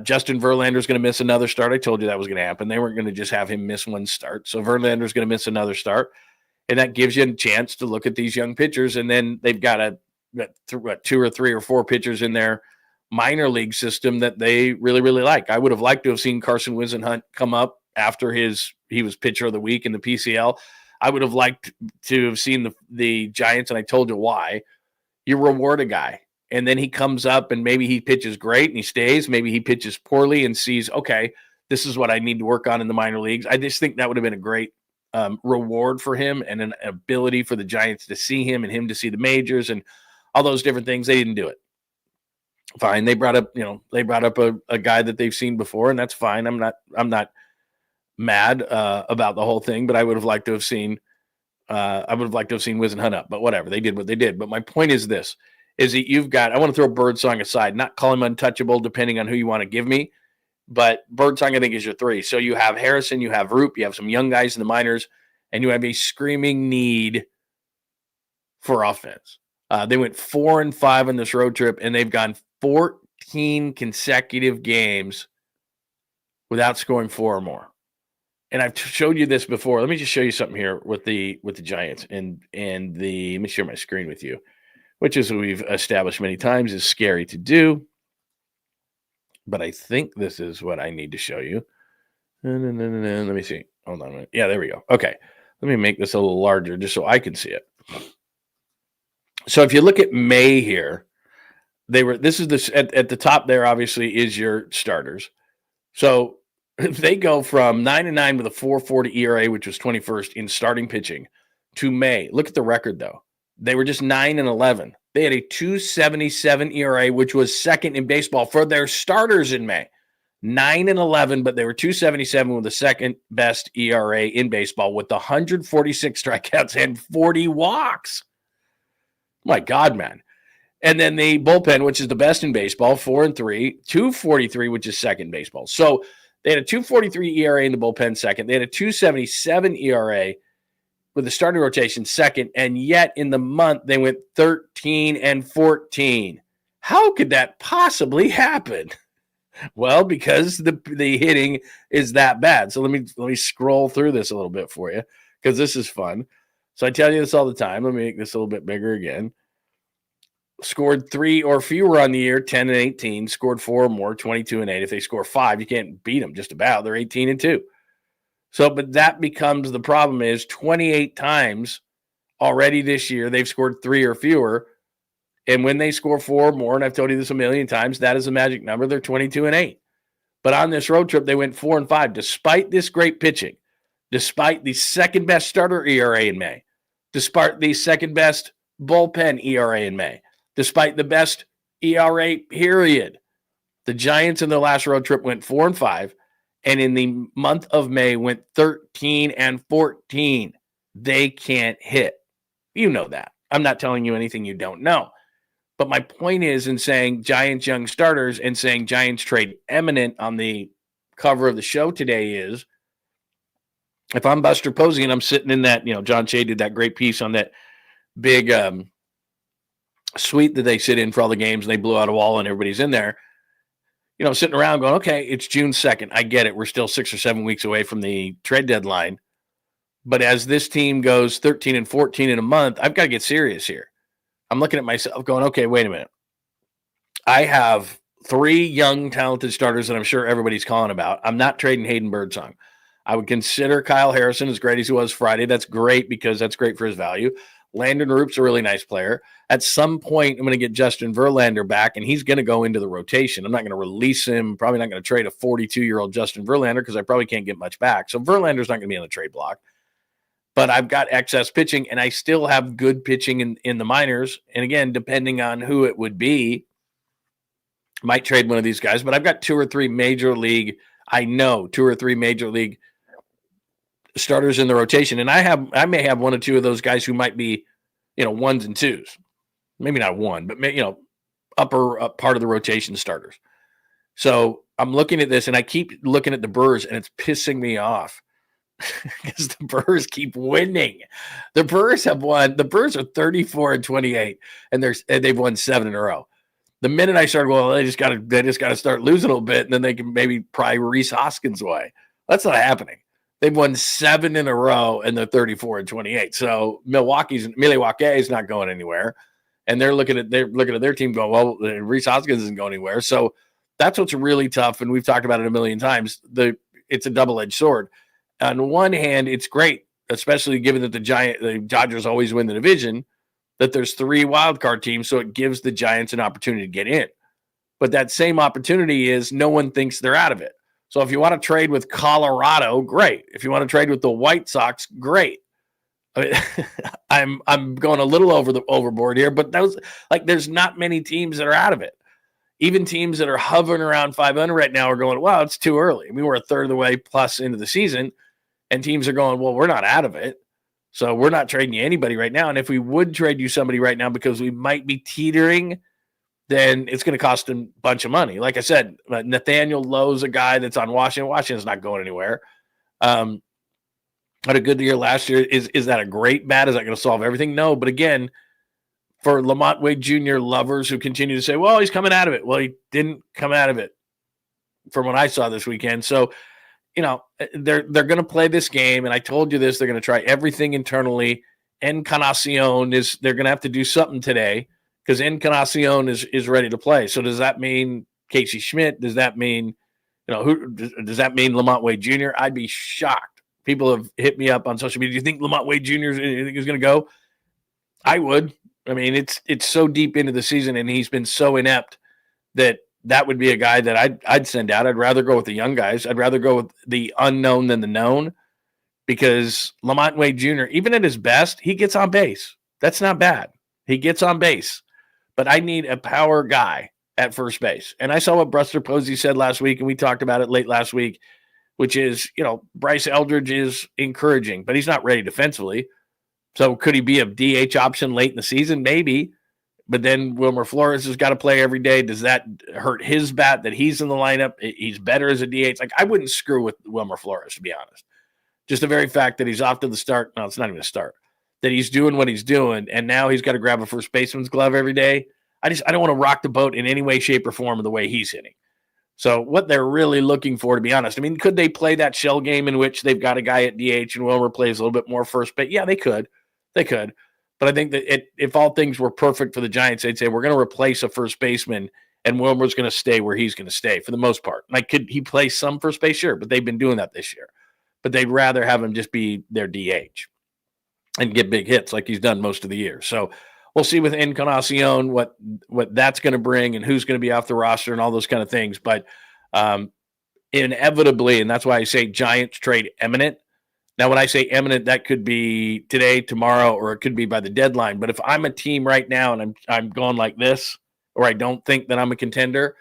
B: Justin Verlander's going to miss another start. I told you that was going to happen. They weren't going to just have him miss one start. So Verlander's going to miss another start. And that gives you a chance to look at these young pitchers. And then they've got 2 or 3 or 4 pitchers in their minor league system that they really, really like. I would have liked to have seen Carson Whisenhunt come up after he was pitcher of the week in the PCL. I would have liked to have seen the Giants, and I told you why. You reward a guy. And then he comes up and maybe he pitches great and he stays. Maybe he pitches poorly and sees, okay, this is what I need to work on in the minor leagues. I just think that would have been a great reward for him and an ability for the Giants to see him and him to see the majors and all those different things. They didn't do it. Fine. They brought up a guy that they've seen before, and that's fine. I'm not mad about the whole thing, but I would have liked to have seen Whisenhunt up, but whatever. They did what they did. But my point is this. Is that I want to throw Birdsong aside, not call him untouchable depending on who you want to give me, but Birdsong I think is your 3. So you have Harrison, you have ROUPP, you have some young guys in the minors, and you have a screaming need for offense. They went 4-5 on this road trip, and they've gone 14 consecutive games without scoring 4 or more. And I've showed you this before. Let me just show you something here with the Giants and let me share my screen with you, which, as we've established many times, is scary to do. But I think this is what I need to show you. Let me see. Hold on a minute. Yeah, there we go. Okay. Let me make this a little larger just so I can see it. So if you look at May here, at the top there, obviously, is your starters. So they go from 9-9 with a 4.40 ERA, which was 21st in starting pitching, to May. Look at the record, though. They were just 9-11. They had a 2.77 ERA, which was second in baseball for their starters in May. 9-11, but they were 2.77 with the second best ERA in baseball with 146 strikeouts and 40 walks. My God, man. And then the bullpen, which is the best in baseball, 4-3, 2.43, which is second in baseball. So they had a 2.43 ERA in the bullpen second. They had a 2.77 ERA with the starting rotation second, and yet in the month they went 13-14. How could that possibly happen? Well, because the hitting is that bad. So let me scroll through this a little bit for you because this is fun. So I tell you this all the time. Let me make this a little bit bigger again. Scored 3 or fewer on the year, 10-18. Scored 4 or more, 22-8. If they score 5, you can't beat them just about. They're 18-2. So, but that becomes the problem is 28 times already this year, they've scored 3 or fewer. And when they score 4 or more, and I've told you this a million times, that is a magic number. They're 22-8. But on this road trip, they went 4-5, despite this great pitching, despite the second best starter ERA in May, despite the second best bullpen ERA in May, despite the best ERA period. The Giants in their last road trip went 4-5. And in the month of May went 13-14. They can't hit. You know that. I'm not telling you anything you don't know. But my point is in saying Giants young starters and saying Giants trade eminent on the cover of the show today is if I'm Buster Posey and I'm sitting in that, John Shea did that great piece on that big suite that they sit in for all the games and they blew out a wall and everybody's in there. Sitting around going, okay, it's June 2nd. I get it. We're still 6 or 7 weeks away from the trade deadline. But as this team goes 13-14 in a month, I've got to get serious here. I'm looking at myself going, okay, wait a minute. I have 3 young, talented starters that I'm sure everybody's calling about. I'm not trading Hayden Birdsong. I would consider Kyle Harrison, as great as he was Friday. That's great because that's great for his value. Landon Roop's a really nice player. At some point, I'm going to get Justin Verlander back, and he's going to go into the rotation. I'm not going to release him. Probably not going to trade a 42-year-old Justin Verlander because I probably can't get much back. So Verlander's not going to be on the trade block. But I've got excess pitching, and I still have good pitching in the minors. And again, depending on who it would be, might trade one of these guys. But I've got 2 or 3 major league starters in the rotation, and I may have 1 or 2 of those guys who might be, 1s and 2s, maybe not 1, but upper part of the rotation starters. So I'm looking at this, and I keep looking at the Brewers, and it's pissing me off because the Brewers keep winning. The Brewers have won. The Brewers are 34-28, and they've won 7 in a row. The minute I started, they just got to start losing a little bit, and then they can maybe pry Reese Hoskins away. That's not happening. They've won 7 in a row, and they're 34-28. So Milwaukee is not going anywhere, and they're looking at their team going, well, Reese Hoskins isn't going anywhere. So that's what's really tough, and we've talked about it a million times. It's a double-edged sword. On one hand, it's great, especially given that the Dodgers always win the division, that there's 3 wildcard teams, so it gives the Giants an opportunity to get in. But that same opportunity is no one thinks they're out of it. So if you want to trade with Colorado, great. If you want to trade with the White Sox, great. I'm going a little overboard here, but there's not many teams that are out of it. Even teams that are hovering around 500 right now are going, wow, it's too early. I mean, we're a third of the way plus into the season, and teams are going, well, we're not out of it. So we're not trading you anybody right now. And if we would trade you somebody right now because we might be teetering, then it's going to cost them a bunch of money. Like I said, Nathaniel Lowe's a guy that's on Washington. Washington's not going anywhere. Had a good year last year. Is that a great bat? Is that going to solve everything? No. But again, for Lamont Wade Jr. lovers who continue to say, well, he's coming out of it. Well, he didn't come out of it from what I saw this weekend. So, they're going to play this game. And I told you this, they're going to try everything internally. Encarnacion they're going to have to do something today, because Encarnacion is ready to play. So does that mean Casey Schmidt? Does that mean, does that mean Lamont Wade Jr.? I'd be shocked. People have hit me up on social media. Do you think Lamont Wade Jr. is going to go? I would. I mean, it's so deep into the season, and he's been so inept that would be a guy that I'd send out. I'd rather go with the young guys. I'd rather go with the unknown than the known, because Lamont Wade Jr., even at his best, he gets on base. That's not bad. He gets on base. But I need a power guy at first base. And I saw what Buster Posey said last week, and we talked about it late last week, which is, Bryce Eldridge is encouraging, but he's not ready defensively. So could he be a DH option late in the season? Maybe. But then Wilmer Flores has got to play every day. Does that hurt his bat that he's in the lineup? He's better as a DH. Like, I wouldn't screw with Wilmer Flores, to be honest. Just the very fact that he's off to the start. No, it's not even a start. That he's doing what he's doing, and now he's got to grab a first baseman's glove every day. I don't want to rock the boat in any way, shape, or form of the way he's hitting. So what they're really looking for, to be honest, I mean, could they play that shell game in which they've got a guy at DH and Wilmer plays a little bit more first base? Yeah, they could. They could. But I think that if all things were perfect for the Giants, they'd say, we're going to replace a first baseman, and Wilmer's going to stay where he's going to stay for the most part. Like, could he play some first base? Sure, but they've been doing that this year. But they'd rather have him just be their DH and get big hits like he's done most of the year. So we'll see with Encarnacion what that's going to bring and who's going to be off the roster and all those kind of things. But inevitably, and that's why I say Giants trade imminent. Now, when I say imminent, that could be today, tomorrow, or it could be by the deadline. But if I'm a team right now and I'm going like this, or I don't think that I'm a contender,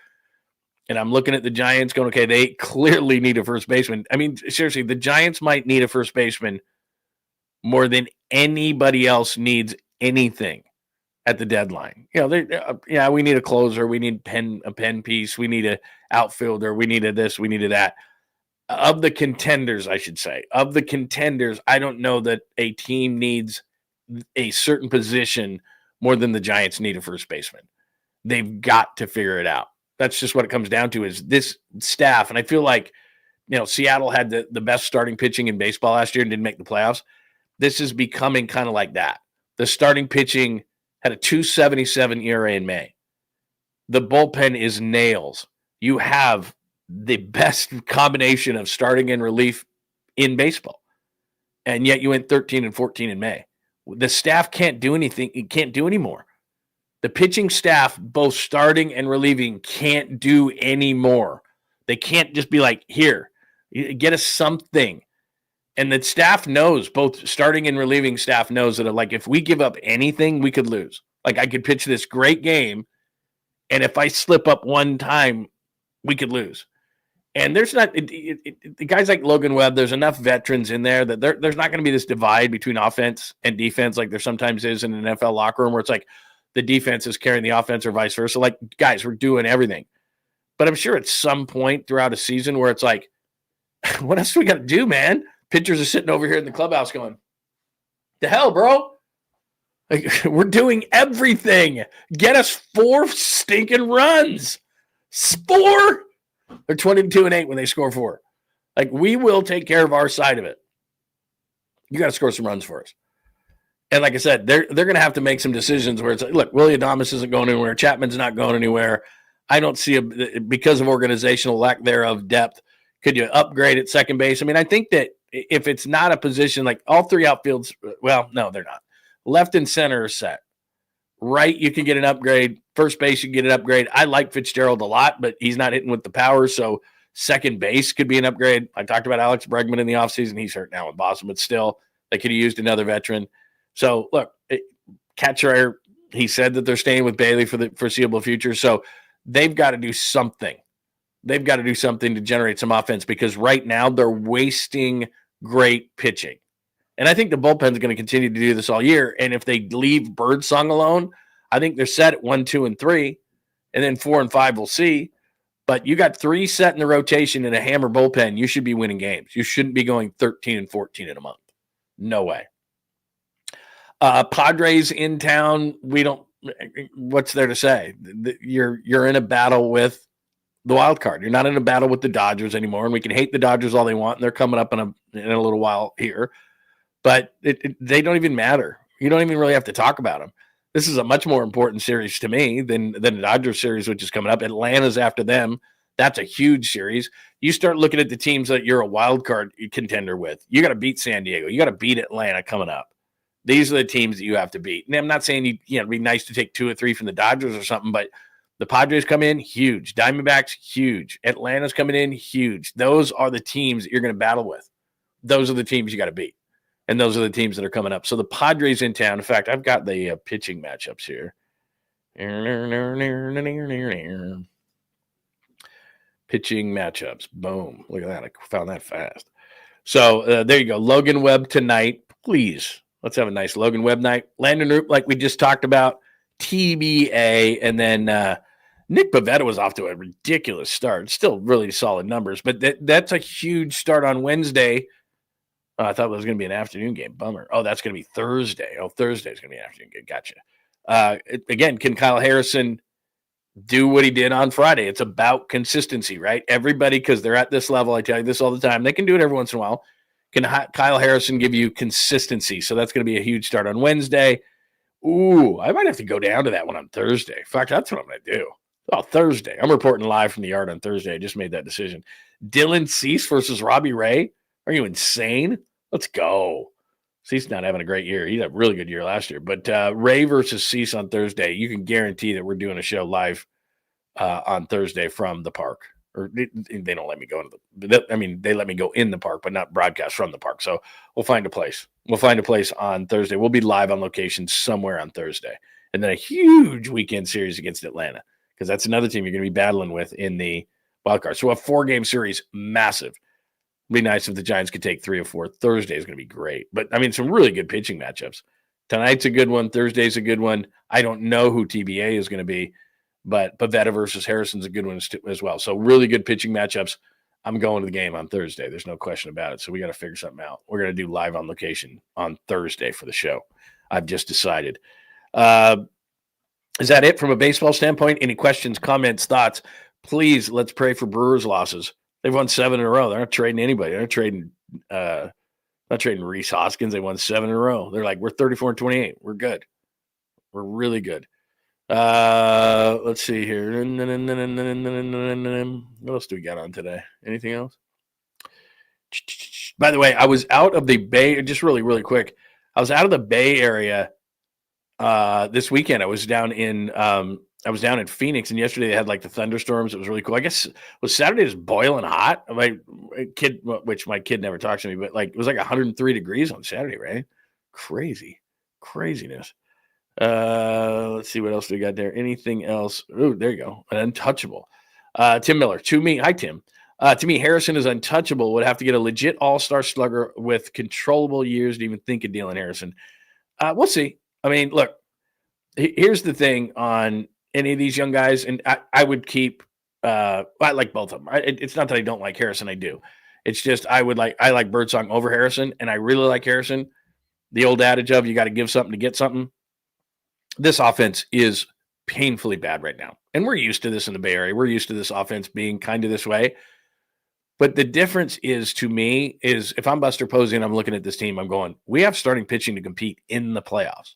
B: and I'm looking at the Giants going, okay, they clearly need a first baseman. I mean, seriously, the Giants might need a first baseman more than anybody else needs anything at the deadline. We need a closer. We need a pen piece. We need an outfielder. We needed this. We needed that. Of the contenders, I should say, I don't know that a team needs a certain position more than the Giants need a first baseman. They've got to figure it out. That's just what it comes down to, is this staff. And I feel like, Seattle had the best starting pitching in baseball last year and didn't make the playoffs. This is becoming kind of like that. The starting pitching had a 2.77 ERA in May. the bullpen is nails. You have the best combination of starting and relief in baseball. And yet you went 13-14 in May. The staff can't do anything. It can't do anymore. The pitching staff, both starting and relieving, can't do anymore. They can't just be like, here, get us something. And the staff knows, both starting and relieving staff knows that, like, if we give up anything, we could lose. Like, I could pitch this great game, and if I slip up one time, we could lose. And there's not the guys like Logan Webb, there's enough veterans in there that there's not going to be this divide between offense and defense like there sometimes is in an NFL locker room where it's like the defense is carrying the offense or vice versa. Like, guys, we're doing everything. But I'm sure at some point throughout a season where it's like, what else do we got to do, man? Pitchers are sitting over here in the clubhouse going, the hell, bro? Like, we're doing everything. Get us 4 stinking runs. 4? They're 22-8 when they score 4. Like, we will take care of our side of it. You got to score some runs for us. And like I said, they're going to have to make some decisions where it's like, look, Willie Adames isn't going anywhere. Chapman's not going anywhere. I don't see because of organizational lack thereof depth. Could you upgrade at second base? I mean, I think that if it's not a position like all 3 outfields, well, no, they're not. Left and center are set. Right, you can get an upgrade. First base, you can get an upgrade. I like Fitzgerald a lot, but he's not hitting with the power, so second base could be an upgrade. I talked about Alex Bregman in the offseason. He's hurt now in Boston, but still, they could have used another veteran. So, look, catcher, he said that they're staying with Bailey for the foreseeable future, so they've got to do something. They've got to do something to generate some offense because right now they're wasting great pitching. And I think the bullpen is going to continue to do this all year. And if they leave BIRDSONG alone, I think they're set at 1, 2, and 3. And then 4 and 5, we'll see. But you got 3 set in the rotation in a hammer bullpen. You should be winning games. You shouldn't be going 13-14 in a month. No way. Padres in town. What's there to say? You're in a battle with the wild card. You're not in a battle with the Dodgers anymore. And we can hate the Dodgers all they want. And they're coming up in a little while here. But they don't even matter. You don't even really have to talk about them. This is a much more important series to me than the Dodgers series, which is coming up. Atlanta's after them. That's a huge series. You start looking at the teams that you're a wild card contender with. You got to beat San Diego. You got to beat Atlanta coming up. These are the teams that you have to beat. And I'm not saying it'd be nice to take 2 or 3 from the Dodgers or something, but the Padres come in huge. Diamondbacks huge. Atlanta's coming in huge. Those are the teams that you're going to battle with. Those are the teams you got to beat. And those are the teams that are coming up. So the Padres in town. In fact, I've got the pitching matchups here. Pitching matchups. Boom. Look at that. I found that fast. So there you go. Logan Webb tonight. Please, let's have a nice Logan Webb night. Landon ROUPP, like we just talked about. TBA. And then Nick Pivetta was off to a ridiculous start. Still really solid numbers. But that's a huge start on Wednesday. I thought it was going to be an afternoon game. Bummer. Oh, that's going to be Thursday. Oh, Thursday is going to be an afternoon game. Gotcha. Again, can Kyle Harrison do what he did on Friday? It's about consistency, right? Everybody, because they're at this level, I tell you this all the time, they can do it every once in a while. Can Kyle Harrison give you consistency? So that's going to be a huge start on Wednesday. Ooh, I might have to go down to that one on Thursday. In fact, that's what I'm going to do. Oh, Thursday. I'm reporting live from the yard on Thursday. I just made that decision. Dylan Cease versus Robbie Ray. Are you insane? Let's go. Cease not having a great year. He had a really good year last year. But Ray versus Cease on Thursday, you can guarantee that we're doing a show live on Thursday from the park. Or they don't let me go into they let me go in the park, but not broadcast from the park. So we'll find a place. We'll find a place on Thursday. We'll be live on location somewhere on Thursday. And then a huge weekend series against Atlanta, because that's another team you're going to be battling with in the wild card. So a 4-game series, massive. Be nice if the Giants could take 3 or 4. Thursday is going to be great. But, some really good pitching matchups. Tonight's a good one. Thursday's a good one. I don't know who TBA is going to be, but Pivetta versus Harrison's a good one as well. So really good pitching matchups. I'm going to the game on Thursday. There's no question about it. So we got to figure something out. We're going to do live on location on Thursday for the show. I've just decided. Is that it from a baseball standpoint? Any questions, comments, thoughts? Please, let's pray for Brewers losses. They've won 7 in a row. They're not trading anybody. They're not trading Rhys Hoskins. They won 7 in a row. They're like, we're 34-28. We're good. We're really good. Let's see here. What else do we got on today? Anything else? By the way, I was out of the Bay, just really, really quick. I was out of the Bay Area this weekend. I was down in Phoenix, and yesterday they had like the thunderstorms. It was really cool. I guess was Saturday just boiling hot. My kid, which my kid never talks to me, but like it was like 103 degrees on Saturday, right? Craziness. Let's see what else we got there. Anything else? Oh, there you go. An untouchable. Tim Miller. To me, hi Tim. To me, Harrison is untouchable. Would have to get a legit all-star slugger with controllable years to even think of dealing Harrison. We'll see. I mean, look, here's the thing on any of these young guys, and I would keep. I like both of them. It's not that I don't like Harrison. I do. It's just I like Birdsong over Harrison, and I really like Harrison. The old adage of you got to give something to get something. This offense is painfully bad right now, and we're used to this in the Bay Area. We're used to this offense being kind of this way. But the difference is, to me, is if I'm Buster Posey and I'm looking at this team, I'm going, we have starting pitching to compete in the playoffs.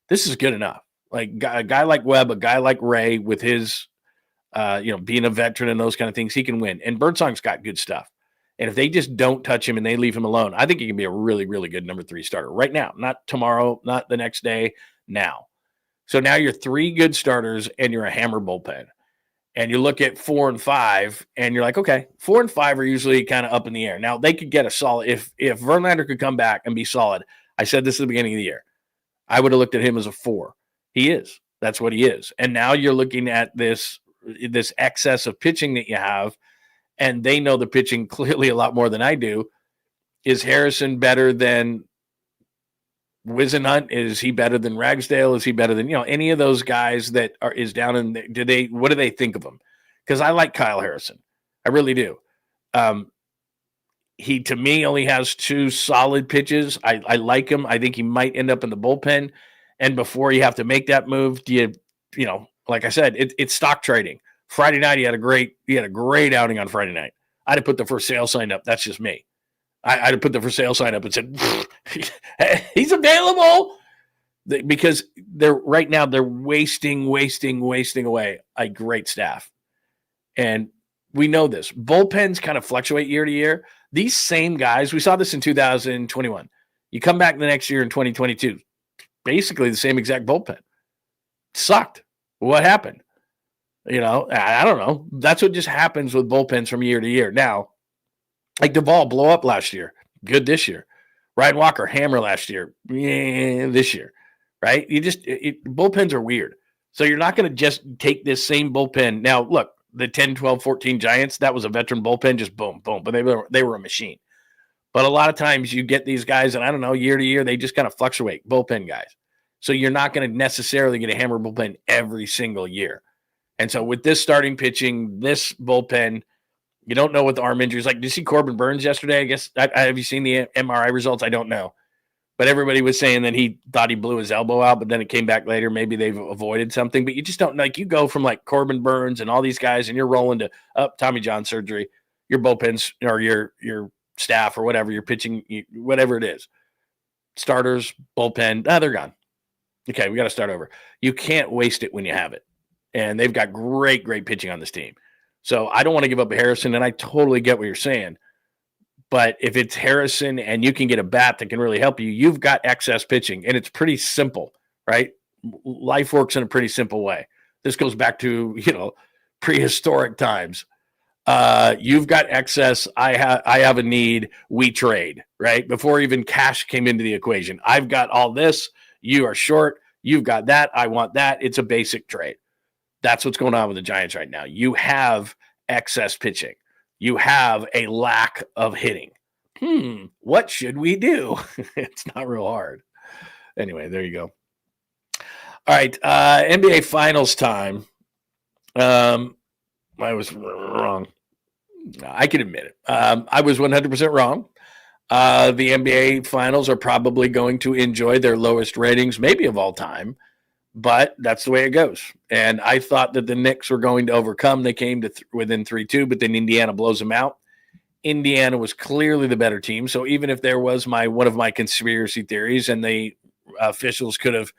B: This is good enough. Like a guy like Webb, a guy like Ray with his, being a veteran and those kind of things, he can win. And Birdsong's got good stuff. And if they just don't touch him and they leave him alone, I think he can be a really, really good number 3 starter right now, not tomorrow, not the next day, now. So now you're 3 good starters and you're a hammer bullpen. And you look at 4 and 5, and you're like, okay, 4 and 5 are usually kind of up in the air. Now, they could get a solid – if Verlander could come back and be solid, I said this at the beginning of the year, I would have looked at him as a 4. He is. That's what he is. And now you're looking at this excess of pitching that you have, and they know the pitching clearly a lot more than I do. Is Harrison better than Wisenhunt? Is he better than Ragsdale? Is he better than, any of those guys that is down in what do they think of him? Because I like Kyle Harrison. I really do. He, to me, only has 2 solid pitches. I like him. I think he might end up in the bullpen. And before you have to make that move, like I said, it's stock trading. Friday night, he had a great outing on Friday night. I'd have put the for sale sign up. That's just me. I'd have put the for sale sign up and said, he's available, because they're wasting away a great staff. And we know this. Bullpens kind of fluctuate year to year. These same guys, we saw this in 2021. You come back the next year in 2022, basically the same exact bullpen. Sucked. What happened? I don't know. That's what just happens with bullpens from year to year. Now, like Duvall, blow up last year. Good this year. Ryan Walker, hammer last year. This year. Right? Bullpens are weird. So you're not going to just take this same bullpen. Now, look, the 10, 12, 14 Giants, that was a veteran bullpen, just boom, boom. But they were a machine. But a lot of times you get these guys, and I don't know, year to year, they just kind of fluctuate, bullpen guys. So you're not going to necessarily get a hammer bullpen every single year. And so with this starting pitching, this bullpen, you don't know what the arm injuries. Like, did you see Corbin Burns yesterday? I guess, have you seen the MRI results? I don't know. But everybody was saying that he thought he blew his elbow out, but then it came back later. Maybe they've avoided something. But you just don't, like, you go from like Corbin Burns and all these guys, and you're rolling to Tommy John surgery, your bullpens or your staff or whatever, your pitching, whatever it is. Starters, bullpen, they're gone. Okay, we got to start over. You can't waste it when you have it. And they've got great pitching on this team. So I don't want to give up Harrison, and I totally get what you're saying. But if it's Harrison and you can get a bat that can really help you, you've got excess pitching, and it's pretty simple, right? Life works in a pretty simple way. This goes back to, prehistoric times. You've got excess. I have a need. We trade, right? Before even cash came into the equation. I've got all this. You are short. You've got that. I want that. It's a basic trade. That's what's going on with the Giants right now. You have excess pitching. You have a lack of hitting. What should we do? It's not real hard. Anyway, there you go. All right, NBA Finals time. I was wrong. I can admit it. I was 100% wrong. The NBA Finals are probably going to enjoy their lowest ratings, maybe of all time. But that's the way it goes. And I thought that the Knicks were going to overcome. They came to within 3-2, but then Indiana blows them out. Indiana was clearly the better team. So even if there was one of my conspiracy theories and the officials could have,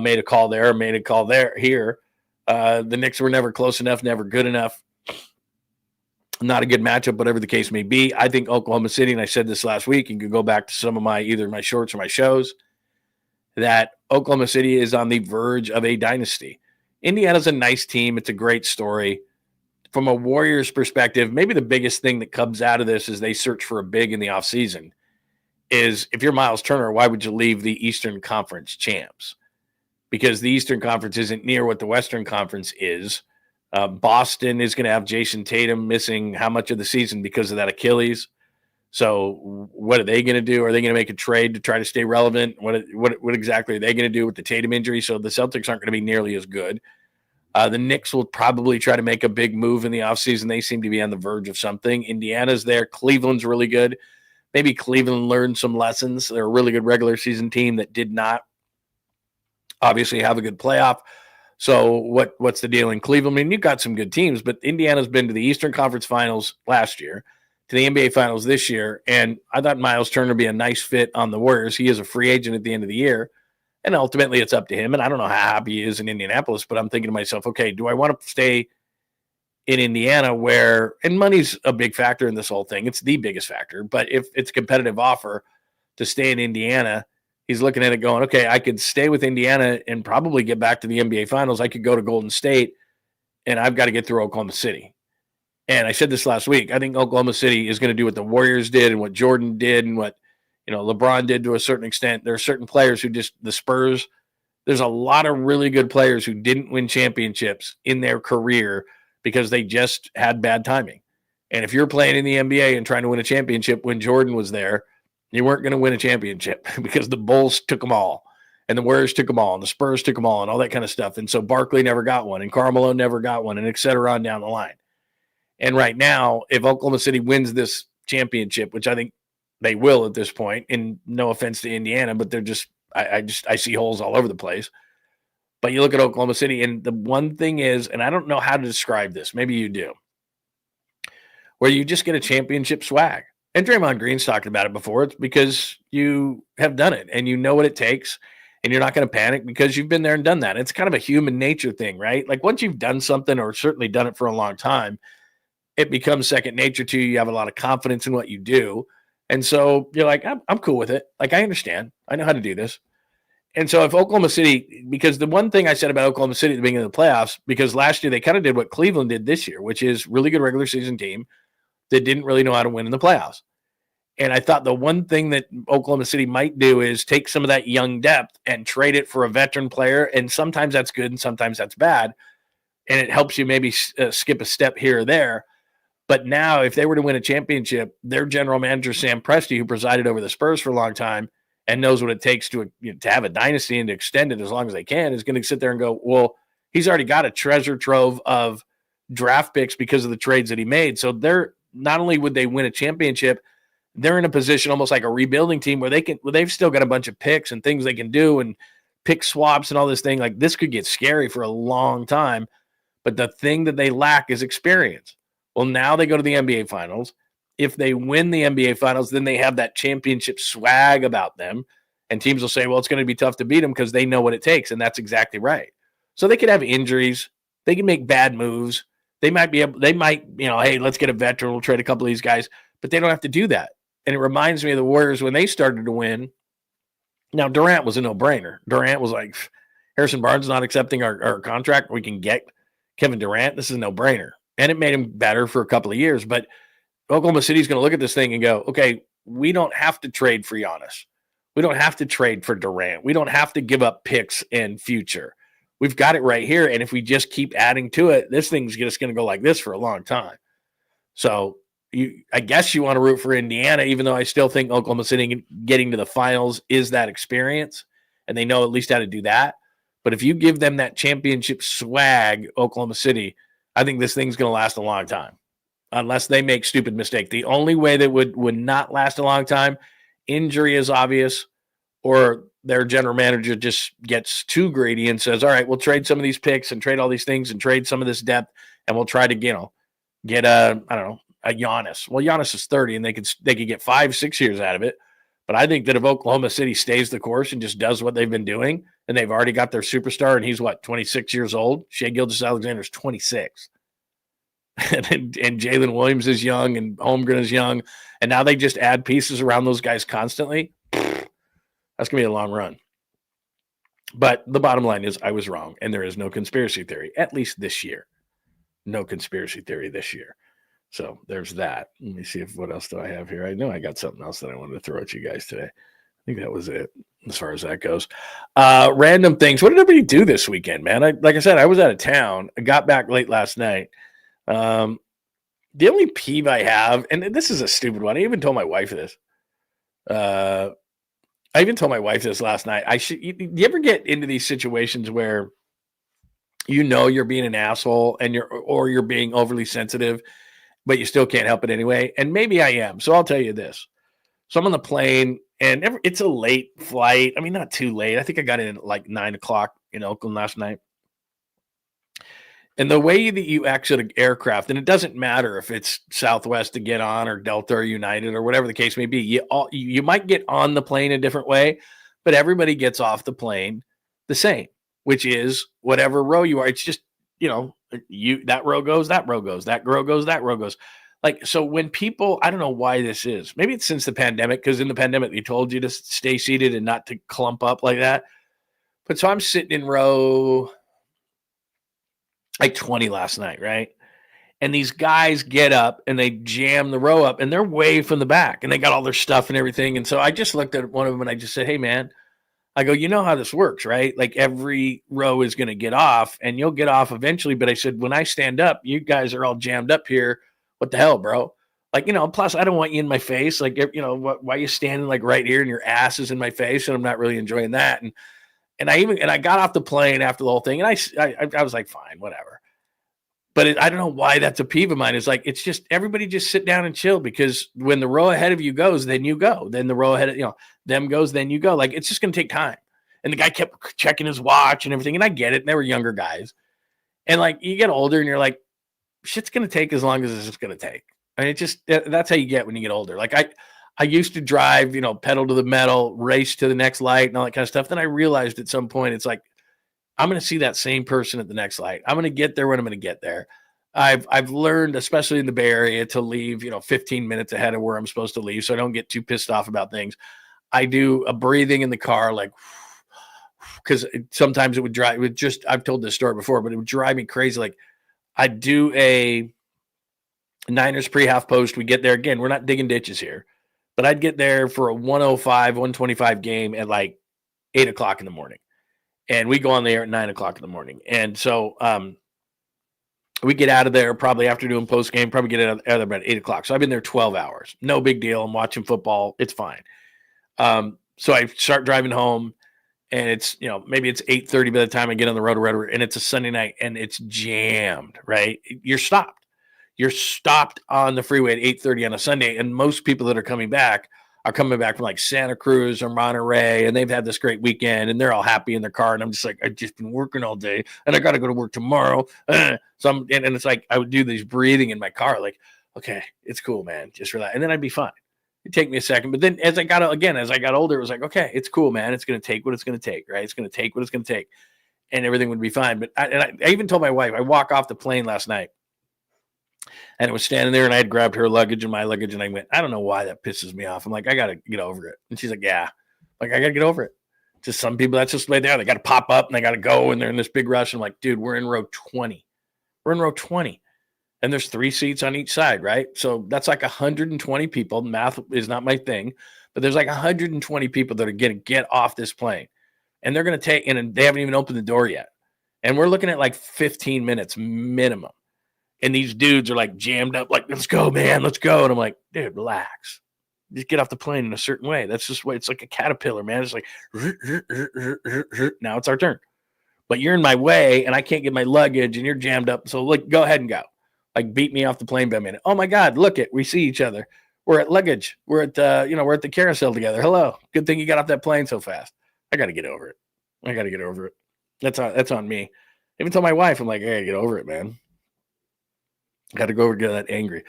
B: made a call there or made a call here, The Knicks were never close enough, never good enough. Not a good matchup, whatever the case may be. I think Oklahoma City, and I said this last week, and you can go back to some of either my shorts or my shows, that Oklahoma City is on the verge of a dynasty. Indiana's a nice team. It's a great story. From a Warriors perspective, maybe the biggest thing that comes out of this is they search for a big in the offseason is if you're Miles Turner, why would you leave the Eastern Conference champs? Because the Eastern Conference isn't near what the Western Conference is. Boston is going to have Jason Tatum missing how much of the season because of that Achilles. So what are they going to do? Are they going to make a trade to try to stay relevant? What exactly are they going to do with the Tatum injury? So the Celtics aren't going to be nearly as good. The Knicks will probably try to make a big move in the offseason. They seem to be on the verge of something. Indiana's there. Cleveland's really good. Maybe Cleveland learned some lessons. They're a really good regular season team that did not obviously have a good playoff. So what's the deal in Cleveland? I mean, you've got some good teams, but Indiana's been to the Eastern Conference Finals last year, to the NBA Finals this year, and I thought Miles Turner would be a nice fit on the Warriors. He is a free agent at the end of the year, and ultimately it's up to him, and I don't know how happy he is in Indianapolis, but I'm thinking to myself, okay, do I want to stay in Indiana where – and money's a big factor in this whole thing. It's the biggest factor, but if it's a competitive offer to stay in Indiana – he's looking at it going, okay, I could stay with Indiana and probably get back to the NBA Finals. I could go to Golden State, and I've got to get through Oklahoma City. And I said this last week. I think Oklahoma City is going to do what the Warriors did and what Jordan did and what LeBron did to a certain extent. There are certain players who the Spurs, there's a lot of really good players who didn't win championships in their career because they just had bad timing. And if you're playing in the NBA and trying to win a championship when Jordan was there, you weren't going to win a championship because the Bulls took them all and the Warriors took them all and the Spurs took them all and all that kind of stuff. And so Barkley never got one and Carmelo never got one and et cetera on down the line. And right now, if Oklahoma City wins this championship, which I think they will at this point, and no offense to Indiana, but they're just, I see holes all over the place. But you look at Oklahoma City, and the one thing is, and I don't know how to describe this, maybe you do, where you just get a championship swag. And Draymond Green's talked about it before. It's because you have done it and you know what it takes and you're not going to panic because you've been there and done that. It's kind of a human nature thing, right? Like once you've done something or certainly done it for a long time, it becomes second nature to you. You have a lot of confidence in what you do. And so you're like, I'm cool with it. Like, I understand. I know how to do this. And so if Oklahoma City, because the one thing I said about Oklahoma City at the beginning of the playoffs, because last year they kind of did what Cleveland did this year, which is really good regular season team that didn't really know how to win in the playoffs. And I thought the one thing that Oklahoma City might do is take some of that young depth and trade it for a veteran player. And sometimes that's good and sometimes that's bad. And it helps you maybe skip a step here or there. But now if they were to win a championship, their general manager, Sam Presti, who presided over the Spurs for a long time and knows what it takes to have a dynasty and to extend it as long as they can, is going to sit there and go, well, he's already got a treasure trove of draft picks because of the trades that he made. So they're not only would they win a championship, they're in a position almost like a rebuilding team where they've still got a bunch of picks and things they can do and pick swaps and all this thing. Like this could get scary for a long time, but the thing that they lack is experience. Well, now they go to the NBA Finals. If they win the NBA Finals, then they have that championship swag about them. And teams will say, well, it's going to be tough to beat them because they know what it takes. And that's exactly right. So they could have injuries. They can make bad moves. They might, hey, let's get a veteran. We'll trade a couple of these guys. But they don't have to do that. And it reminds me of the Warriors when they started to win. Now, Durant was a no-brainer. Durant was like, Harrison Barnes is not accepting our contract. We can get Kevin Durant. This is a no-brainer. And it made him better for a couple of years. But Oklahoma City's going to look at this thing and go, okay, we don't have to trade for Giannis. We don't have to trade for Durant. We don't have to give up picks and future. We've got it right here. And if we just keep adding to it, this thing's just going to go like this for a long time. So I guess you want to root for Indiana, even though I still think Oklahoma City getting to the finals is that experience. And they know at least how to do that. But if you give them that championship swag, Oklahoma City, I think this thing's going to last a long time, unless they make stupid mistake. The only way that would not last a long time, injury is obvious, or their general manager just gets too greedy and says, all right, we'll trade some of these picks and trade all these things and trade some of this depth, and we'll try to, get a Giannis. Well, Giannis is 30, and they could get 5-6 years out of it. But I think that if Oklahoma City stays the course and just does what they've been doing, and they've already got their superstar, and he's 26 years old? Shai Gilgeous-Alexander's 26. and Jalen Williams is young, and Holmgren is young, and now they just add pieces around those guys constantly. That's going to be a long run. But the bottom line is I was wrong, and there is no conspiracy theory, at least this year. No conspiracy theory this year. So there's that. Let me see what else do I have here. I know I got something else that I wanted to throw at you guys today. I think that was it as far as that goes. Random things. What did everybody do this weekend, man? Like I said, I was out of town. I got back late last night. The only peeve I have, and this is a stupid one. I even told my wife this. Last night. You ever get into these situations where you're being an asshole and you're being overly sensitive, but you still can't help it anyway? And maybe I am. So I'll tell you this. So I'm on the plane, and it's a late flight. I mean, not too late. I think I got in at like 9 o'clock in Oakland last night. And the way that you exit an aircraft, and it doesn't matter if it's Southwest to get on or Delta or United or whatever the case may be, you might get on the plane a different way, but everybody gets off the plane the same, which is whatever row you are. It's just, that row goes, that row goes, that row goes, that row goes. Like, so when people, I don't know why this is. Maybe it's since the pandemic, because in the pandemic, they told you to stay seated and not to clump up like that. But so I'm sitting in row like 20 last night, right? And these guys get up and they jam the row up, and they're way from the back, and they got all their stuff and everything. And so I just looked at one of them and I just said, hey, man, I go, you know how this works, right? Like every row is going to get off, and you'll get off eventually. But I said, when I stand up, you guys are all jammed up here. What the hell, bro? Like, plus I don't want you in my face. Like, why are you standing like right here and your ass is in my face? And I'm not really enjoying that. And I got off the plane after the whole thing, and I was like, fine, whatever. But I don't know why that's a peeve of mine. It's like, it's just everybody just sit down and chill, because when the row ahead of you goes, then you go. Then the row ahead of them goes, then you go. Like, it's just going to take time. And the guy kept checking his watch and everything, and I get it. And they were younger guys, and like you get older, and you're like, shit's going to take as long as it's going to take. I mean, that's how you get when you get older. Like I used to drive, pedal to the metal, race to the next light and all that kind of stuff. Then I realized at some point, it's like, I'm going to see that same person at the next light. I'm going to get there when I'm going to get there. I've learned, especially in the Bay Area, to leave, 15 minutes ahead of where I'm supposed to leave, so I don't get too pissed off about things. I do a breathing in the car, like, because sometimes it would drive. I've told this story before, but it would drive me crazy. Like, I'd do a Niners pre-half post. We get there again. We're not digging ditches here, but I'd get there for a 105, 125 game at like 8 o'clock in the morning. And we go on the air at 9 o'clock in the morning. And so we get out of there probably after doing post game, probably get out of there about 8 o'clock. So I've been there 12 hours. No big deal. I'm watching football. It's fine. So I start driving home, and it's, maybe it's 8:30 by the time I get on the road, and it's a Sunday night, and it's jammed, right? You're stopped. You're stopped on the freeway at 8:30 on a Sunday. And most people that are coming back from like Santa Cruz or Monterey, and they've had this great weekend, and they're all happy in their car. And I'm just like, I've just been working all day, and I got to go to work tomorrow. So and it's like, I would do these breathing in my car, like, okay, it's cool, man, just relax. And then I'd be fine. It'd take me a second. But then as I got older, it was like, okay, it's cool, man. It's going to take what it's going to take, right? It's going to take what it's going to take, and everything would be fine. But I even told my wife, I walk off the plane last night, and it was standing there, and I had grabbed her luggage and my luggage, and I went, I don't know why that pisses me off. I'm like, I got to get over it. And she's like, yeah. Like, I got to get over it. Just some people, that's just the way they are. They got to pop up, and they got to go, and they're in this big rush. I'm like, dude, we're in row 20. We're in row 20. And there's 3 seats on each side, right? So that's like 120 people. Math is not my thing, but there's like 120 people that are going to get off this plane. And they're going to take, and they haven't even opened the door yet. And we're looking at like 15 minutes minimum. And these dudes are like jammed up, like, let's go, man, let's go. And I'm like, dude, relax. Just get off the plane in a certain way. That's just what it's like, a caterpillar, man. It's like, now it's our turn. But you're in my way, and I can't get my luggage, and you're jammed up. So, like, go ahead and go. Like, beat me off the plane by a minute. Oh, my God, look it. We see each other. We're at luggage. We're at the carousel together. Hello. Good thing you got off that plane so fast. I got to get over it. That's on me. Even tell my wife, I'm like, hey, get over it, man. Got to go over and get that angry.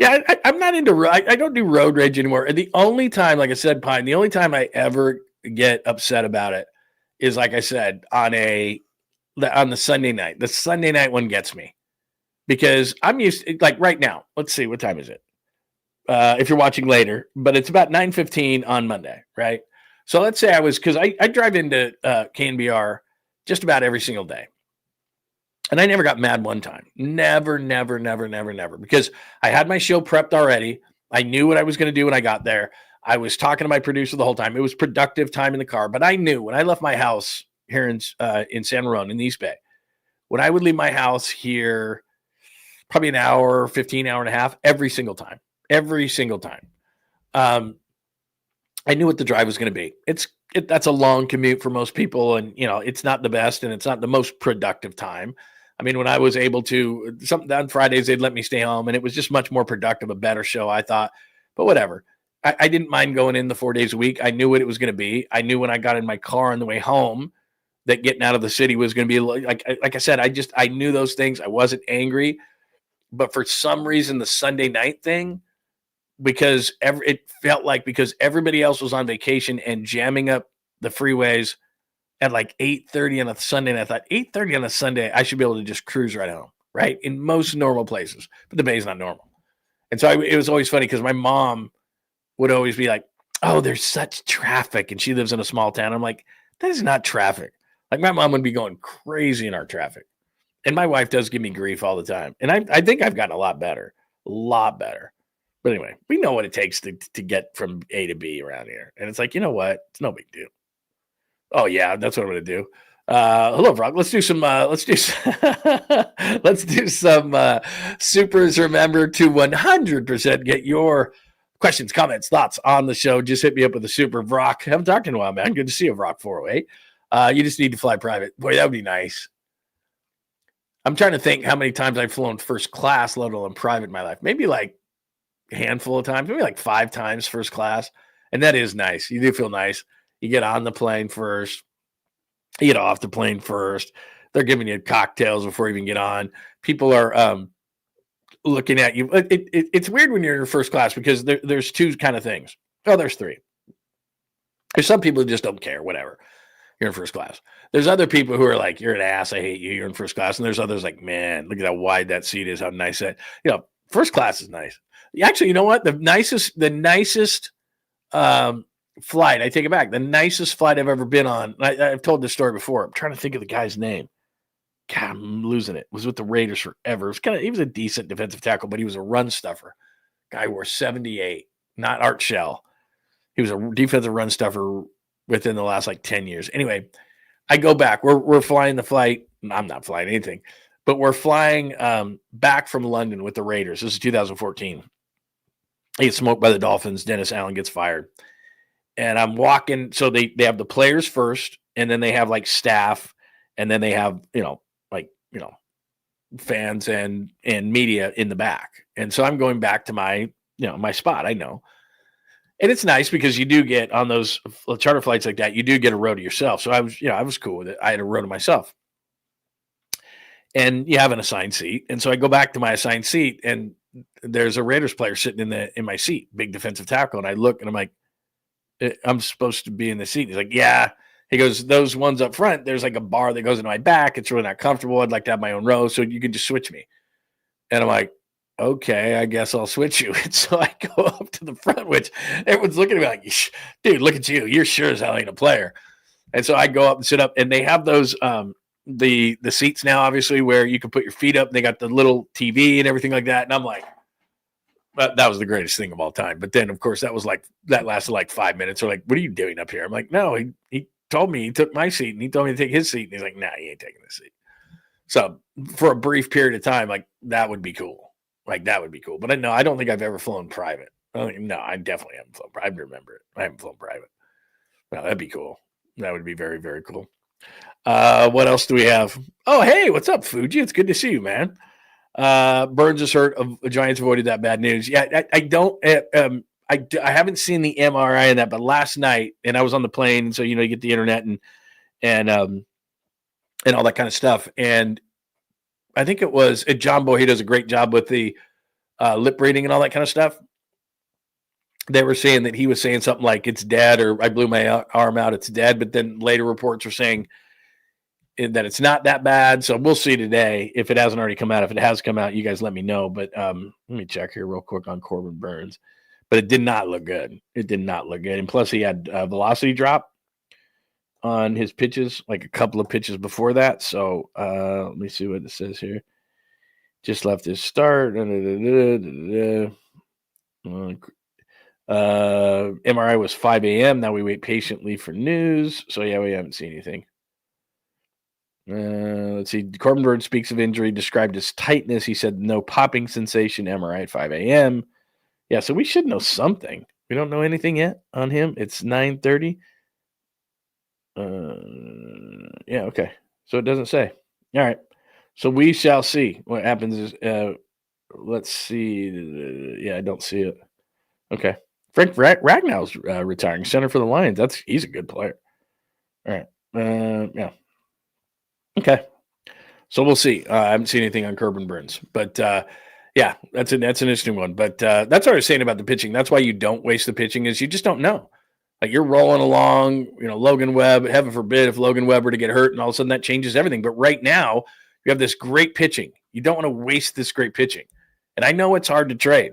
B: Yeah, I'm not into. I don't do road rage anymore. And the only time, like I said, Pine, the only time I ever get upset about it is, like I said, on the Sunday night. The Sunday night one gets me because I'm used to, like right now. Let's see, what time is it? If you're watching later, but it's about 9:15 on Monday, right? So let's say because I drive into KNBR just about every single day. And I never got mad one time. Never, because I had my show prepped already. I knew what I was going to do when I got there. I was talking to my producer the whole time. It was productive time in the car, but I knew when I left my house here in San Ramon in the East Bay, when I would leave my house here, probably an hour, 15, hour and a half, every single time. I knew what the drive was going to be. That's a long commute for most people, and it's not the best, and it's not the most productive time. I mean, when I was able to, on Fridays they'd let me stay home, and it was just much more productive, a better show, I thought. But whatever. I didn't mind going in the 4 days a week. I knew what it was going to be. I knew when I got in my car on the way home that getting out of the city was going to be like I said. I knew those things. I wasn't angry, but for some reason, the Sunday night thing, because it felt like because everybody else was on vacation and jamming up the freeways at like 8:30 on a Sunday, and I thought 8:30 on a Sunday, I should be able to just cruise right home, right? In most normal places, but the Bay is not normal. And so it was always funny because my mom would always be like, oh, there's such traffic. And she lives in a small town. I'm like, that is not traffic. Like my mom would be going crazy in our traffic. And my wife does give me grief all the time. And I think I've gotten a lot better. But anyway, we know what it takes to get from A to B around here. And it's like, you know what? It's no big deal. Oh yeah, that's what I'm going to do. Hello, Brock. Let's do some supers. Remember to 100% get your questions, comments, thoughts on the show. Just hit me up with a super. Brock, haven't talked in a while, man. Good to see you, Brock 408. You just need to fly private. Boy, that would be nice. I'm trying to think how many times I've flown first class, let alone private in my life. Maybe like a handful of times, maybe like 5 times first class. And that is nice. You do feel nice. You get on the plane first. You get off the plane first. They're giving you cocktails before you even get on. People are looking at you. It's weird when you're in first class because there's 2 kind of things. Oh, there's 3. There's some people who just don't care, whatever. You're in first class. There's other people who are like, you're an ass, I hate you, you're in first class. And there's others like, man, look at how wide that seat is, how nice that. First class is nice. Actually, you know what? The nicest flight, I take it back. The nicest flight I've ever been on, I've told this story before. I'm trying to think of the guy's name. God, I'm losing it. Was with the Raiders forever. He was a decent defensive tackle, but he was a run stuffer. Guy wore 78, not Art Shell. He was a defensive run stuffer within the last like 10 years. Anyway, I go back. We're flying the flight. I'm not flying anything, but we're flying back from London with the Raiders. This is 2014. He gets smoked by the Dolphins. Dennis Allen gets fired. And I'm walking. So they have the players first, and then they have like staff, and then they have, fans and media in the back. And so I'm going back to my spot. I know. And it's nice because you do get on those charter flights like that, you do get a row to yourself. So I was cool with it. I had a row to myself. And you have an assigned seat. And so I go back to my assigned seat, and there's a Raiders player sitting in my seat, big defensive tackle. And I look and I'm like, I'm supposed to be in the seat. He's like, yeah. He goes, those ones up front, there's like a bar that goes into my back. It's really not comfortable. I'd like to have my own row, so you can just switch me. And I'm like, okay, I guess I'll switch you. And so I go up to the front, which everyone's looking at me like, dude, look at you. You're sure as hell ain't a player. And so I go up and sit up, and they have those the seats now, obviously, where you can put your feet up. They got the little TV and everything like that. And I'm like, that was the greatest thing of all time. But then, of course, that lasted like 5 minutes. They're like, what are you doing up here? I'm like, no, he told me he took my seat, and he told me to take his seat. And he's like, nah, he ain't taking this seat. So for a brief period of time, like that would be cool. But I don't think I've ever flown private. No, I definitely haven't flown private. I remember it. I haven't flown private. No, that'd be cool. That would be very, very cool. What else do we have? Oh, hey, what's up, Fuji? It's good to see you, man. Burns is hurt. Giants avoided that bad news. Yeah, I don't. I haven't seen the MRI in that, but last night, and I was on the plane, so you get the internet and all that kind of stuff. And I think it was John Boy. He does a great job with the lip reading and all that kind of stuff. They were saying that he was saying something like it's dead, or I blew my arm out, it's dead. But then later reports were saying that it's not that bad. So we'll see today if it hasn't already come out. If it has come out, you guys let me know. But let me check here real quick on Corbin Burns. But it did not look good. It did not look good. And plus he had a velocity drop on his pitches, like a couple of pitches before that. So let me see what it says here. Just left his start. MRI was 5 a.m. Now we wait patiently for news. So yeah, we haven't seen anything. Let's see. Corbin Burns speaks of injury described as tightness. He said no popping sensation. MRI at 5 a.m. Yeah, so we should know something. We don't know anything yet on him. It's 9:30. Yeah, okay. So it doesn't say. All right. So we shall see what happens. Is let's see. Yeah, I don't see it. Okay. Frank Ragnow's retiring center for the Lions. He's a good player. All right. Yeah. Okay. So we'll see. I haven't seen anything on Corbin Burns, but yeah, that's an interesting one. But that's what I was saying about the pitching. That's why you don't waste the pitching, is you just don't know. Like you're rolling along, Logan Webb, heaven forbid if Logan Webb were to get hurt and all of a sudden that changes everything. But right now you have this great pitching. You don't want to waste this great pitching. And I know it's hard to trade.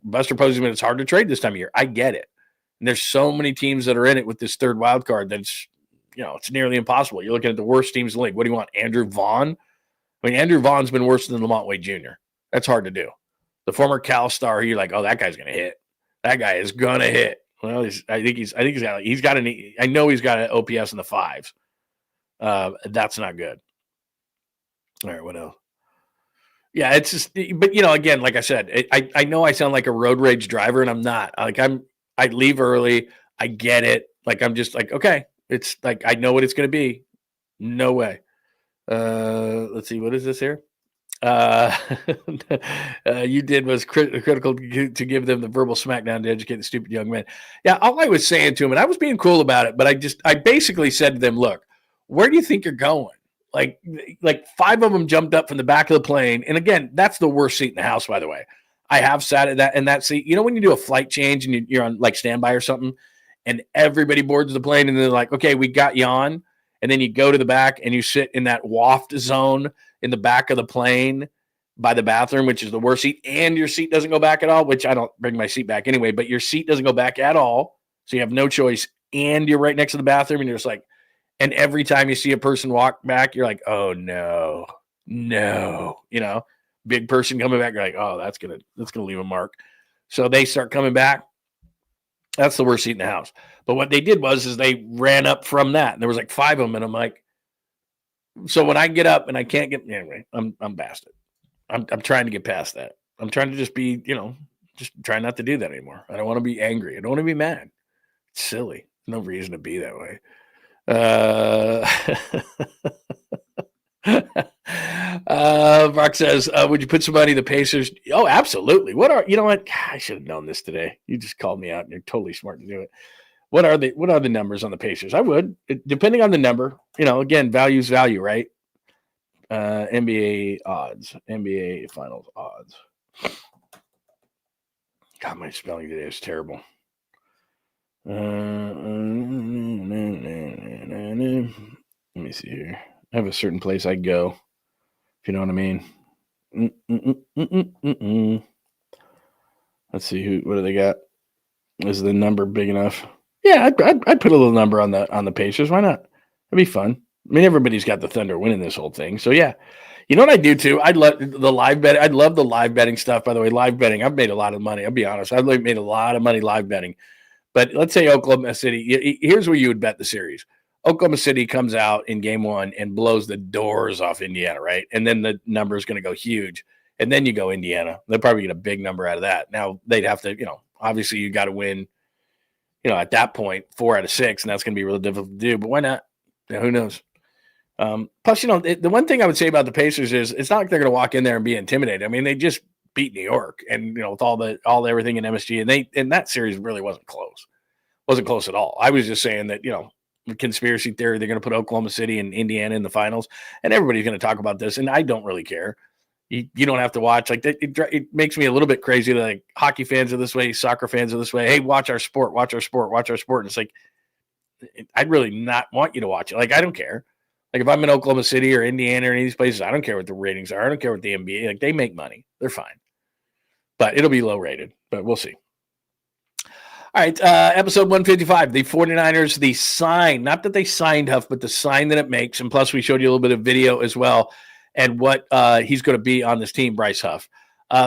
B: Buster Posey, it's hard to trade this time of year. I get it. And there's so many teams that are in it with this third wild card that it's nearly impossible. You're looking at the worst teams in the league. What do you want? Andrew Vaughn? I mean, Andrew Vaughn's been worse than Lamont Wade Jr. That's hard to do. The former Cal star, you're like, oh, that guy's gonna hit. That guy is gonna hit. Well, I think he's got an OPS in the fives. That's not good. All right, what else? Yeah, it's just, but again, like I said, I know I sound like a road rage driver, and I'm not. I leave early. I get it. Like I'm just like, okay, it's like I know what it's gonna be. No way. Let's see, what is this here? You did was critical to give them the verbal smackdown to educate the stupid young men. Yeah, all I was saying to him, and I was being cool about it, but I basically said to them, look, where do you think you're going? Like 5 of them jumped up from the back of the plane. And again, that's the worst seat in the house, by the way. I have sat in that seat. When you do a flight change and you're on like standby or something, and everybody boards the plane and they're like, okay, we got you on. And then you go to the back and you sit in that waft zone in the back of the plane by the bathroom, which is the worst seat. And your seat doesn't go back at all, which I don't bring my seat back anyway, but your seat doesn't go back at all. So you have no choice. And you're right next to the bathroom and you're just like, and every time you see a person walk back, you're like, oh no, big person coming back. You're like, oh, that's going to leave a mark. So they start coming back. That's the worst seat in the house. But what they did was they ran up from that. And there was like 5 of them. And I'm like, so when I get up and I can't get, anyway, I'm past it. I'm trying to get past that. I'm trying to just be, just try not to do that anymore. I don't want to be angry. I don't want to be mad. It's silly. No reason to be that way. Brock says, would you put somebody in the Pacers? Oh, absolutely. You know what? I should have known this today. You just called me out and you're totally smart to do it. What are the numbers on the Pacers? I would, depending on the number, again, value's value, right? NBA odds, NBA finals odds. God, my spelling today is terrible. Let me see here. I have a certain place I go, if you know what I mean. Let's see what do they got? Is the number big enough? Yeah, I'd put a little number on the Pacers. Why not? It'd be fun. I mean, everybody's got the Thunder winning this whole thing. So yeah, you know what I do too? I love the live bet. I love the live betting stuff. By the way, live betting. I've made a lot of money. I'll be honest. I've made a lot of money live betting. But let's say Oklahoma City. Here's where you would bet the series. Oklahoma City comes out in game 1 and blows the doors off Indiana, right? And then the number is going to go huge. And then you go Indiana. They'll probably get a big number out of that. Now, they'd have to, obviously you got to win, at that point, 4 out of 6, and that's going to be really difficult to do. But why not? Who knows? Plus, the one thing I would say about the Pacers is it's not like they're going to walk in there and be intimidated. I mean, they just beat New York and, with all everything in MSG, and that series really wasn't close. Wasn't close at all. I was just saying that, conspiracy theory, they're going to put Oklahoma City and Indiana in the finals, and everybody's going to talk about this, and I don't really care. You don't have to watch. Like it makes me a little bit crazy that like hockey fans are this way, soccer fans are this way. Hey, watch our sport, watch our sport, watch our sport. And it's like, I'd really not want you to watch it. Like, I don't care. Like if I'm in Oklahoma City or Indiana or any of these places, I don't care what the ratings are. I don't care what the NBA, like they make money. They're fine. But it'll be low rated, but we'll see. All right, episode 155, the 49ers, the sign, not that they signed Huff, but the sign that it makes. And plus we showed you a little bit of video as well and what he's going to be on this team, Bryce Huff.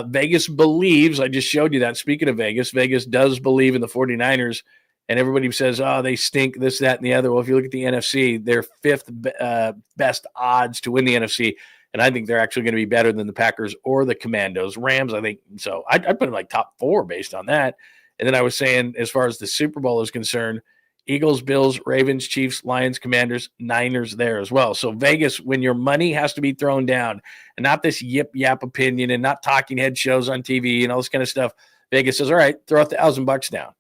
B: Vegas believes, I just showed you that. Speaking of Vegas, Vegas does believe in the 49ers, and everybody says, oh, they stink, this, that, and the other. Well, if you look at the NFC, they're fifth best odds to win the NFC, and I think they're actually going to be better than the Packers or the Commandos. Rams, I think so. I'd put them like top 4 based on that. And then I was saying, as far as the Super Bowl is concerned, Eagles, Bills, Ravens, Chiefs, Lions, Commanders, Niners there as well. So Vegas, when your money has to be thrown down and not this yip-yap opinion and not talking head shows on TV and all this kind of stuff, Vegas says, all right, throw $1,000 down.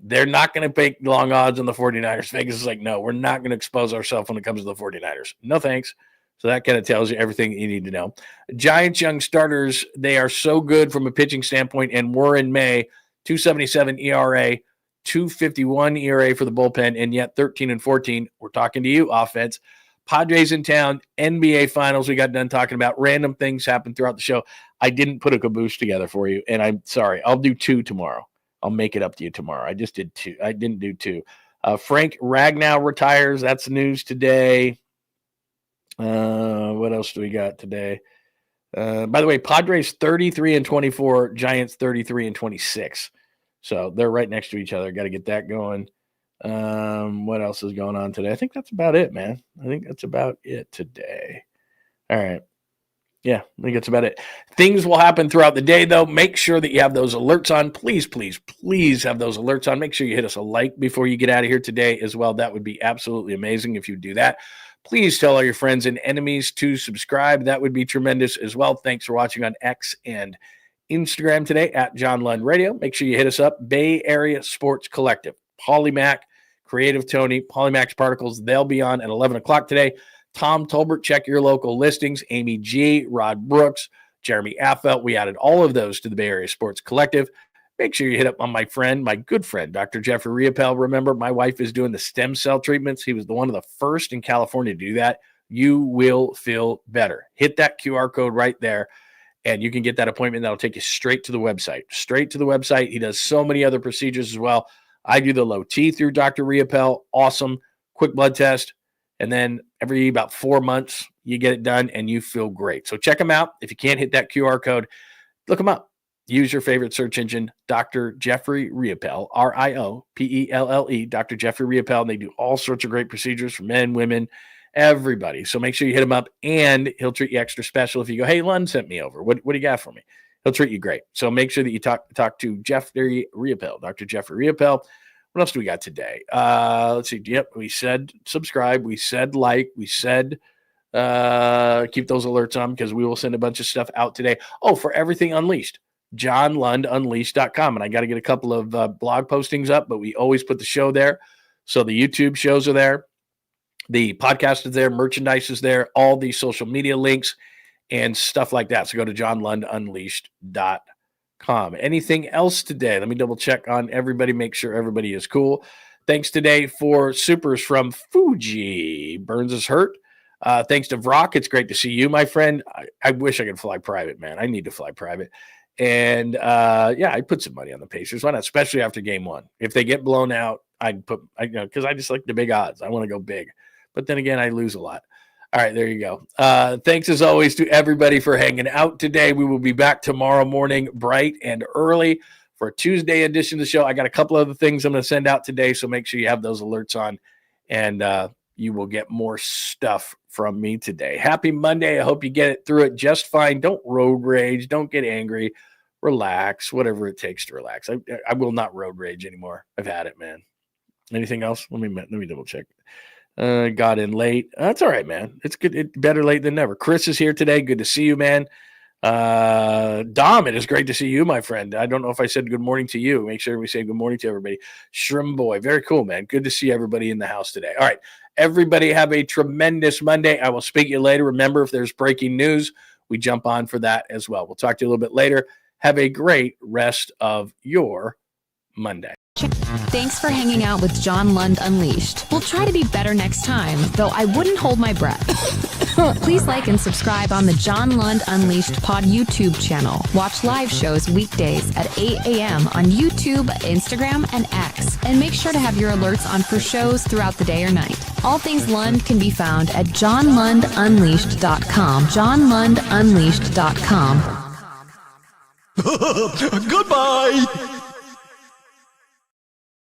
B: They're not going to pay long odds on the 49ers. Vegas is like, no, we're not going to expose ourselves when it comes to the 49ers. No thanks. So that kind of tells you everything you need to know. Giants young starters, they are so good from a pitching standpoint, and we're in May, 2.77 ERA, 2.51 ERA for the bullpen, and yet 13-14. We're talking to you, offense. Padres in town, NBA Finals. We got done talking about random things happen throughout the show. I didn't put a caboose together for you, and I'm sorry. I'll do 2 tomorrow. I'll make it up to you tomorrow. I just did 2. I didn't do 2. Frank Ragnow retires. That's the news today. What else do we got today? By the way, Padres 33-24, Giants 33-26. So they're right next to each other. Got to get that going. What else is going on today? I think that's about it, man. I think that's about it today. All right. Yeah, I think that's about it. Things will happen throughout the day, though. Make sure that you have those alerts on. Please, please, please have those alerts on. Make sure you hit us a like before you get out of here today as well. That would be absolutely amazing if you do that. Please tell all your friends and enemies to subscribe. That would be tremendous as well. Thanks for watching on X and Instagram today at John Lund Radio. Make sure you hit us up. Bay Area Sports Collective, Polymac, Creative Tony, Polymax Particles. They'll be on at 11 o'clock today. Tom Tolbert, check your local listings. Amy G, Rod Brooks, Jeremy Affelt. We added all of those to the Bay Area Sports Collective. Make sure you hit up on my friend, my good friend, Dr. Jeffrey Riopel. Remember, my wife is doing the stem cell treatments. He was one of the first in California to do that. You will feel better. Hit that QR code right there, and you can get that appointment. That'll take you straight to the website. Straight to the website. He does so many other procedures as well. I do the low T through Dr. Riopel. Awesome. Quick blood test. And then every about 4 months, you get it done, and you feel great. So check him out. If you can't hit that QR code, look him up. Use your favorite search engine, Dr. Jeffrey Riopel, R-I-O-P-E-L-L-E, Dr. Jeffrey Riopel, and they do all sorts of great procedures for men, women, everybody. So make sure you hit him up, and he'll treat you extra special if you go, hey, Lund sent me over. What do you got for me? He'll treat you great. So make sure that you talk to Jeffrey Riopel, Dr. Jeffrey Riopel. What else do we got today? Let's see. Yep, we said subscribe. We said like. We said keep those alerts on because we will send a bunch of stuff out today. Oh, for everything Unleashed, JohnLundUnleashed.com. And I got to get a couple of blog postings up, but we always put the show there. So the YouTube shows are there. The podcast is there. Merchandise is there. All the social media links and stuff like that. So go to JohnLundUnleashed.com. Anything else today? Let me double check on everybody, make sure everybody is cool. Thanks today for supers from Fuji. Burns is hurt. Thanks to Vrock. It's great to see you, my friend. I wish I could fly private, man. I need to fly private. And yeah, I put some money on the Pacers. Why not? Especially after game 1. If they get blown out, I'd put, because I just like the big odds. I want to go big. But then again, I lose a lot. All right, there you go. Thanks as always to everybody for hanging out today. We will be back tomorrow morning, bright and early, for a Tuesday edition of the show. I got a couple other things I'm going to send out today, so make sure you have those alerts on, and you will get more stuff from me today. Happy Monday. I hope you get it through it just fine. Don't road rage. Don't get angry. Relax, whatever it takes to relax. I will not road rage anymore. I've had it, man. Anything else? Let me double check. Got in late. That's all right, man. It's good. Better late than never. Chris is here today. Good to see you, man. Dom, it is great to see you, my friend. I don't know if I said good morning to you. Make sure we say good morning to everybody. Shrim Boy, very cool, man. Good to see everybody in the house today. All right, everybody have a tremendous Monday. I will speak to you later. Remember, if there's breaking news, we jump on for that as well. We'll talk to you a little bit later. Have a great rest of your Monday.
E: Thanks for hanging out with John Lund Unleashed. We'll try to be better next time, though I wouldn't hold my breath. Please like and subscribe on the John Lund Unleashed Pod YouTube channel. Watch live shows weekdays at 8 a.m. on YouTube, Instagram, and X. And make sure to have your alerts on for shows throughout the day or night. All things Lund can be found at johnlundunleashed.com. johnlundunleashed.com.
F: Goodbye!